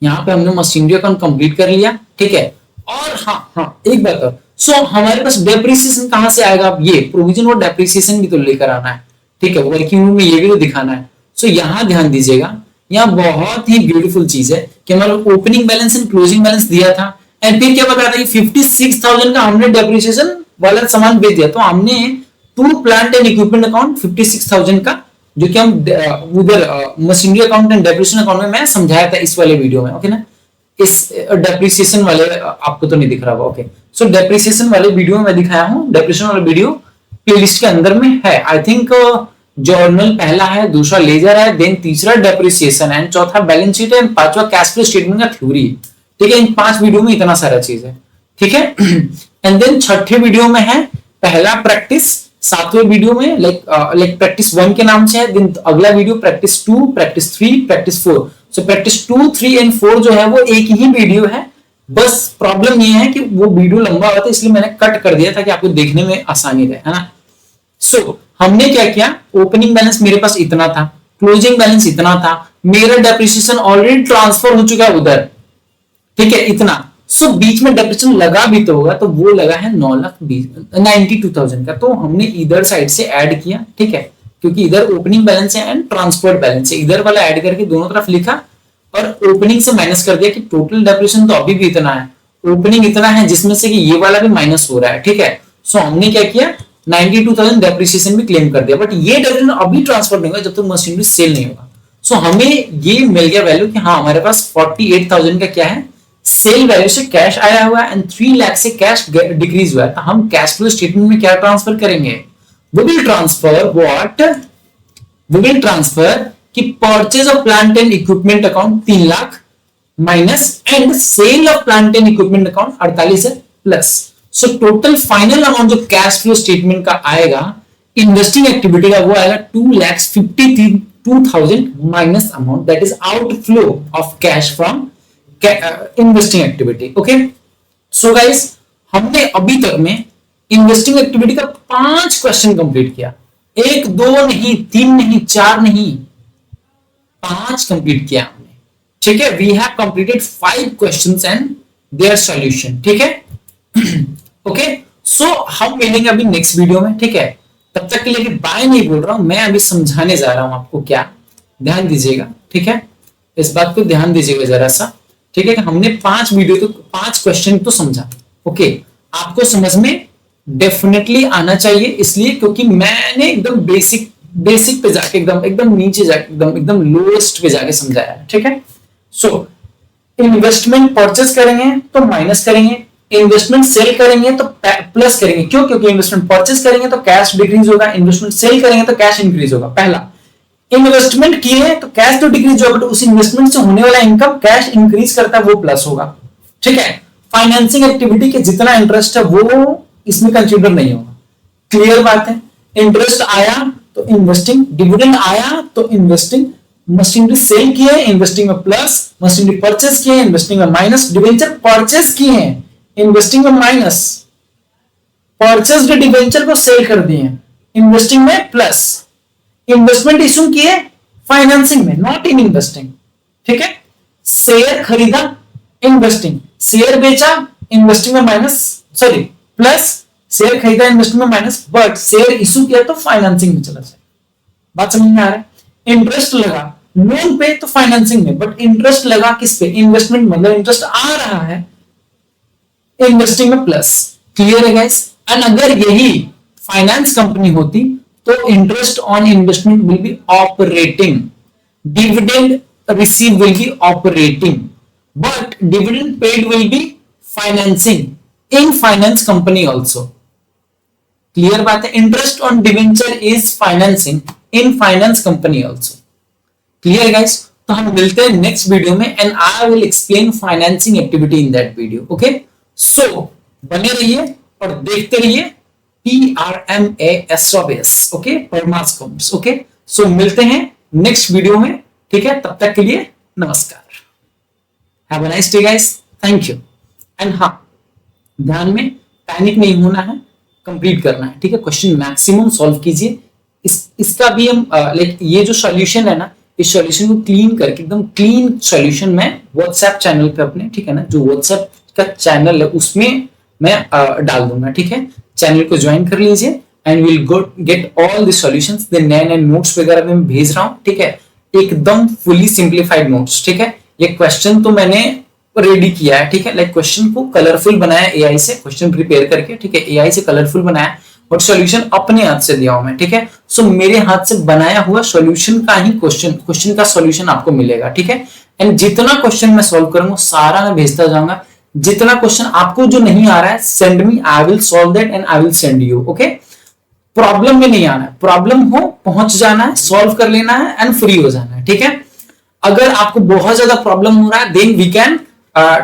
यहाँ पे हमने मशीनरी अकाउंट कंप्लीट कर लिया, ठीक है। और हाँ एक बात और, सो हमारे पास डेप्रिसिएशन कहां से आएगा? अब ये प्रोविजन और डेप्रिसिएशन भी तो लेकर आना है, ठीक है, वर्किंग में ये भी तो दिखाना है। सो यहाँ ध्यान दीजिएगा, यहाँ बहुत ही ब्यूटीफुल चीज है कि हमारा opening balance and closing balance दिया था, एंड फिर क्या बताया था कि 56,000 का हमने डेप्रिसिएशन वाला सामान बेच दिया, तो हमने to plant and equipment account 56,000 का, जो कि हम उधर machinery account and depreciation account में मैं समझाया था इस वाले वीडियो में, ओके ना। इस डेप्रिसिएशन वाले आपको तो नहीं दिख रहा होगा, ओके। सो डेप्रिसिएशन वाले वीडियो में मैं दिखाया हूँ, डेप्रिसिएशन वाला वीडियो प्लेलिस्ट के अंदर में है। आई थिंक जर्नल पहला है, दूसरा लेजर है, देन तीसरा डेप्रिसिएशन है, चौथा बैलेंस शीट है, पांचवा कैश फ्लो स्टेटमेंट का थ्योरी, ठीक है। इन 5 वीडियो में इतना सारा चीज है, ठीक है। एंड देन छठे वीडियो में है पहला प्रैक्टिस, 7वें वीडियो में लाइक प्रैक्टिस 1 के नाम से है, देन अगला video practice 2, practice 3, practice 4। So practice 2, 3 and 4 जो है वो एक ही वीडियो है, बस प्रॉब्लम ये है कि वो वीडियो लंबा होता है, इसलिए मैंने कट कर दिया था कि आपको देखने में आसानी रहे, है ना। सो हमने क्या किया, ओपनिंग बैलेंस मेरे पास इतना था, क्लोजिंग बैलेंस इतना था, मेरा डेप्रिसिएशन ऑलरेडी ट्रांसफर हो चुका है उधर, ठीक है, इतना। सो बीच में डेप्रिसिएशन लगा भी तो होगा, तो वो लगा है 9,92,000 का, तो हमने इधर साइड से ऐड किया, ठीक है, क्योंकि इधर ओपनिंग बैलेंस है एंड ट्रांसफर्ड बैलेंस है, इधर वाला ऐड करके दोनों तरफ लिखा और ओपनिंग से माइनस कर दिया कि टोटल डेप्रिसिएशन तो अभी भी इतना है, ओपनिंग इतना है, जिसमें से कि ये वाला भी माइनस हो रहा है, ठीक है। सो हमने क्या किया, 92,000 डेप्रिसिएशन भी क्लेम कर दिया, बट ये डेप्रिसिएशन अभी ट्रांसफर नहीं होगा जब तक मशीनरी सेल नहीं होगा। सो हमें ये मिल गया वैल्यू कि हाँ हमारे पास 48,000 का क्या है, सेल वैल्यू से कैश आया हुआ है, एंड 3 लाख से कैश डिक्रीज हुआ है। तो हम कैश फ्लो स्टेटमेंट में क्या ट्रांसफर करेंगे, वी विल ट्रांसफर कि purchase of plant and equipment account 3 lakh minus and sale of plant and equipment account 48 है plus. So total final amount जो कैश फ्लो स्टेटमेंट का आएगा इन्वेस्टिंग एक्टिविटी का, वो आएगा 2,52,000 minus amount that is outflow of cash from investing activity, okay. So guys, हमने अभी तक में इन्वेस्टिंग एक्टिविटी का 5 क्वेश्चन कंप्लीट किया, 1 2 नहीं, 3 नहीं, 4 नहीं, 5 कंप्लीट किया हमने, ठीक है। We have completed 5 questions and their solution, ठीक है। ओके, सो हम मिलेंगे अभी नेक्स्ट वीडियो में, ठीक है। तब तक के लिए बाय नहीं बोल रहा हूं, मैं अभी समझाने जा रहा हूं आपको क्या, ध्यान दीजिएगा, ठीक है, इस बात को ध्यान दीजिएगा जरा सा, ठीक है। कि हमने 5 वीडियो तो 5 क्वेश्चन तो समझा, ओके। आपको समझ में डेफिनेटली आना चाहिए, इसलिए क्योंकि मैंने एकदम बेसिक पे जाके एकदम नीचे जाके एकदम लोएस्ट पे जाके समझाया है, ठीक है। सो इन्वेस्टमेंट परचेस करेंगे तो माइनस करेंगे, इन्वेस्टमेंट सेल करेंगे तो प्लस करेंगे, क्यों? क्योंकि इन्वेस्टमेंट परचेस करेंगे तो कैश डिक्रीज होगा, इन्वेस्टमेंट सेल करेंगे तो कैश इंक्रीज होगा। पहला, इन्वेस्टमेंट किए तो कैश तो डिक्रीज होगा, बट उस इन्वेस्टमेंट से होने वाला इनकम कैश इंक्रीज करता है, वो प्लस होगा, ठीक है। फाइनेंसिंग एक्टिविटी के जितना इंटरेस्ट है वो इसमें कंसीडर नहीं होगा, क्लियर बात है। इंटरेस्ट आया तो इन्वेस्टिंग, डिविडेंड आया तो इन्वेस्टिंग, मशीनरी सेल किए इन्वेस्टिंग में प्लस, मशीनरी परचेस किए इन्वेस्टिंग में माइनस, डिवेंचर परचेस किए इन्वेस्टिंग में माइनस, परचेस्ड डिवेंचर को सेल कर दिए इन्वेस्टिंग में प्लस, इन्वेस्टमेंट इशू किए फाइनेंसिंग में, नॉट इन इन्वेस्टिंग, ठीक है। शेयर खरीदा इन्वेस्टिंग, शेयर बेचा इन्वेस्टिंग में माइनस, सॉरी प्लस, शेयर खरीदा इन्वेस्टिंग में माइनस, बट शेयर इशू किया तो फाइनेंसिंग में चला जाए, बात समझ में आ रहा है। इंटरेस्ट लगा लोन पे तो फाइनेंसिंग में, बट इंटरेस्ट लगा किस पे, इन्वेस्टमेंट, मतलब इंटरेस्ट आ रहा है इन्वेस्टिंग में प्लस, क्लियर है गाइस। एंड अगर यही फाइनेंस कंपनी होती तो interest on investment will be operating, dividend received will be operating, but dividend paid will be financing in finance company also. Clear बात है, interest on debenture is financing in finance company also. Clear guys? तो हम मिलते हैं next video में and I will explain financing activity in that video. Okay, so बने रहिए और देखते रहिए PRMAS. Okay, PRMAS commerce. Okay, so मिलते हैं नेक्स्ट वीडियो में. ठीक है, तब तक के लिए नमस्कार. Have a nice day guys. Thank you. And हाँ, ध्यान में पैनिक नहीं होना है, कंप्लीट करना है. ठीक है, क्वेश्चन मैक्सिमम सॉल्व कीजिए. इसका भी हम लाइक ये जो सॉल्यूशन है ना, इस सॉल्यूशन को क्लीन करके एकदम क्लीन सॉल्यूशन मैं व्हाट्सएप चैनल पे अपने, ठीक है ना, जो व्हाट्सएप का चैनल है उसमें मैं डाल दूंगा. ठीक है, चैनल को ज्वाइन कर लीजिए and will get all the solutions. The नए नोट्स वगैरह मैं भेज रहा हूँ. ठीक है, एकदम फुली सिंप्लीफाइड नोट्स. ठीक है, ये क्वेश्चन तो मैंने रेडी किया है. ठीक है, लाइक क्वेश्चन को कलरफुल बनाया एआई से, क्वेश्चन प्रिपेयर करके. ठीक है, एआई से कलरफुल बनाया और सॉल्यूशन अपने हाथ से दिया हूं मैं. ठीक है, सो मेरे हाथ से बनाया हुआ सॉल्यूशन का ही क्वेश्चन का सॉल्यूशन आपको मिलेगा. ठीक है, एंड जितना क्वेश्चन मैं सॉल्व करूंगा सारा मैं भेजता जाऊंगा. जितना क्वेश्चन आपको जो नहीं आ रहा है, send me, I will solve that and I will send you. Okay, problem में नहीं आना है, प्रॉब्लम हो पहुंच जाना है, सॉल्व कर लेना है एंड फ्री हो जाना है. ठीक है, अगर आपको बहुत ज्यादा प्रॉब्लम हो रहा है then we can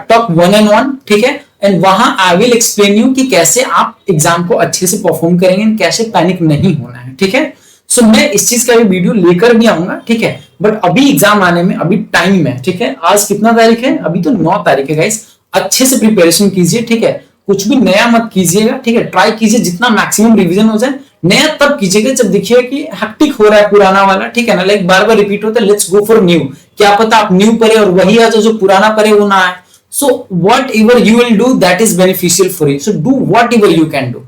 talk 1-on-1. ठीक है, एंड वहां आई विल एक्सप्लेन यू कि कैसे आप एग्जाम को अच्छे से परफॉर्म करेंगे, कैसे पैनिक नहीं होना है. ठीक है, सो मैं इस चीज का भी वीडियो लेकर भी आऊंगा. ठीक है, बट अभी एग्जाम आने में अभी टाइम है. ठीक है, आज कितना तारीख है? अभी तो 9 तारीख है गाइस. अच्छे से प्रिपरेशन कीजिए. ठीक है, कुछ भी नया मत कीजिएगा. ठीक है, ट्राई कीजिए जितना मैक्सिमम रिवीजन हो जाए. नया तब कीजिएगा जब देखिएगा कि हेक्टिक हो रहा है पुराना वाला. ठीक है ना, लाइक बार बार रिपीट होता है. Let's go for new. क्या पता आप न्यू पढ़े और वही आ जाए जो पुराना पढ़े वो ना आए. So whatever you will do that is beneficial for you. So do whatever you can do.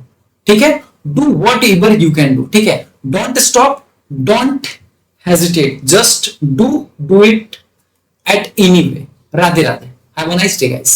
ठीक है, do whatever you can do. ठीक है, don't stop, don't hesitate. Just do it at any way. Radhe Radhe. Have a nice day guys.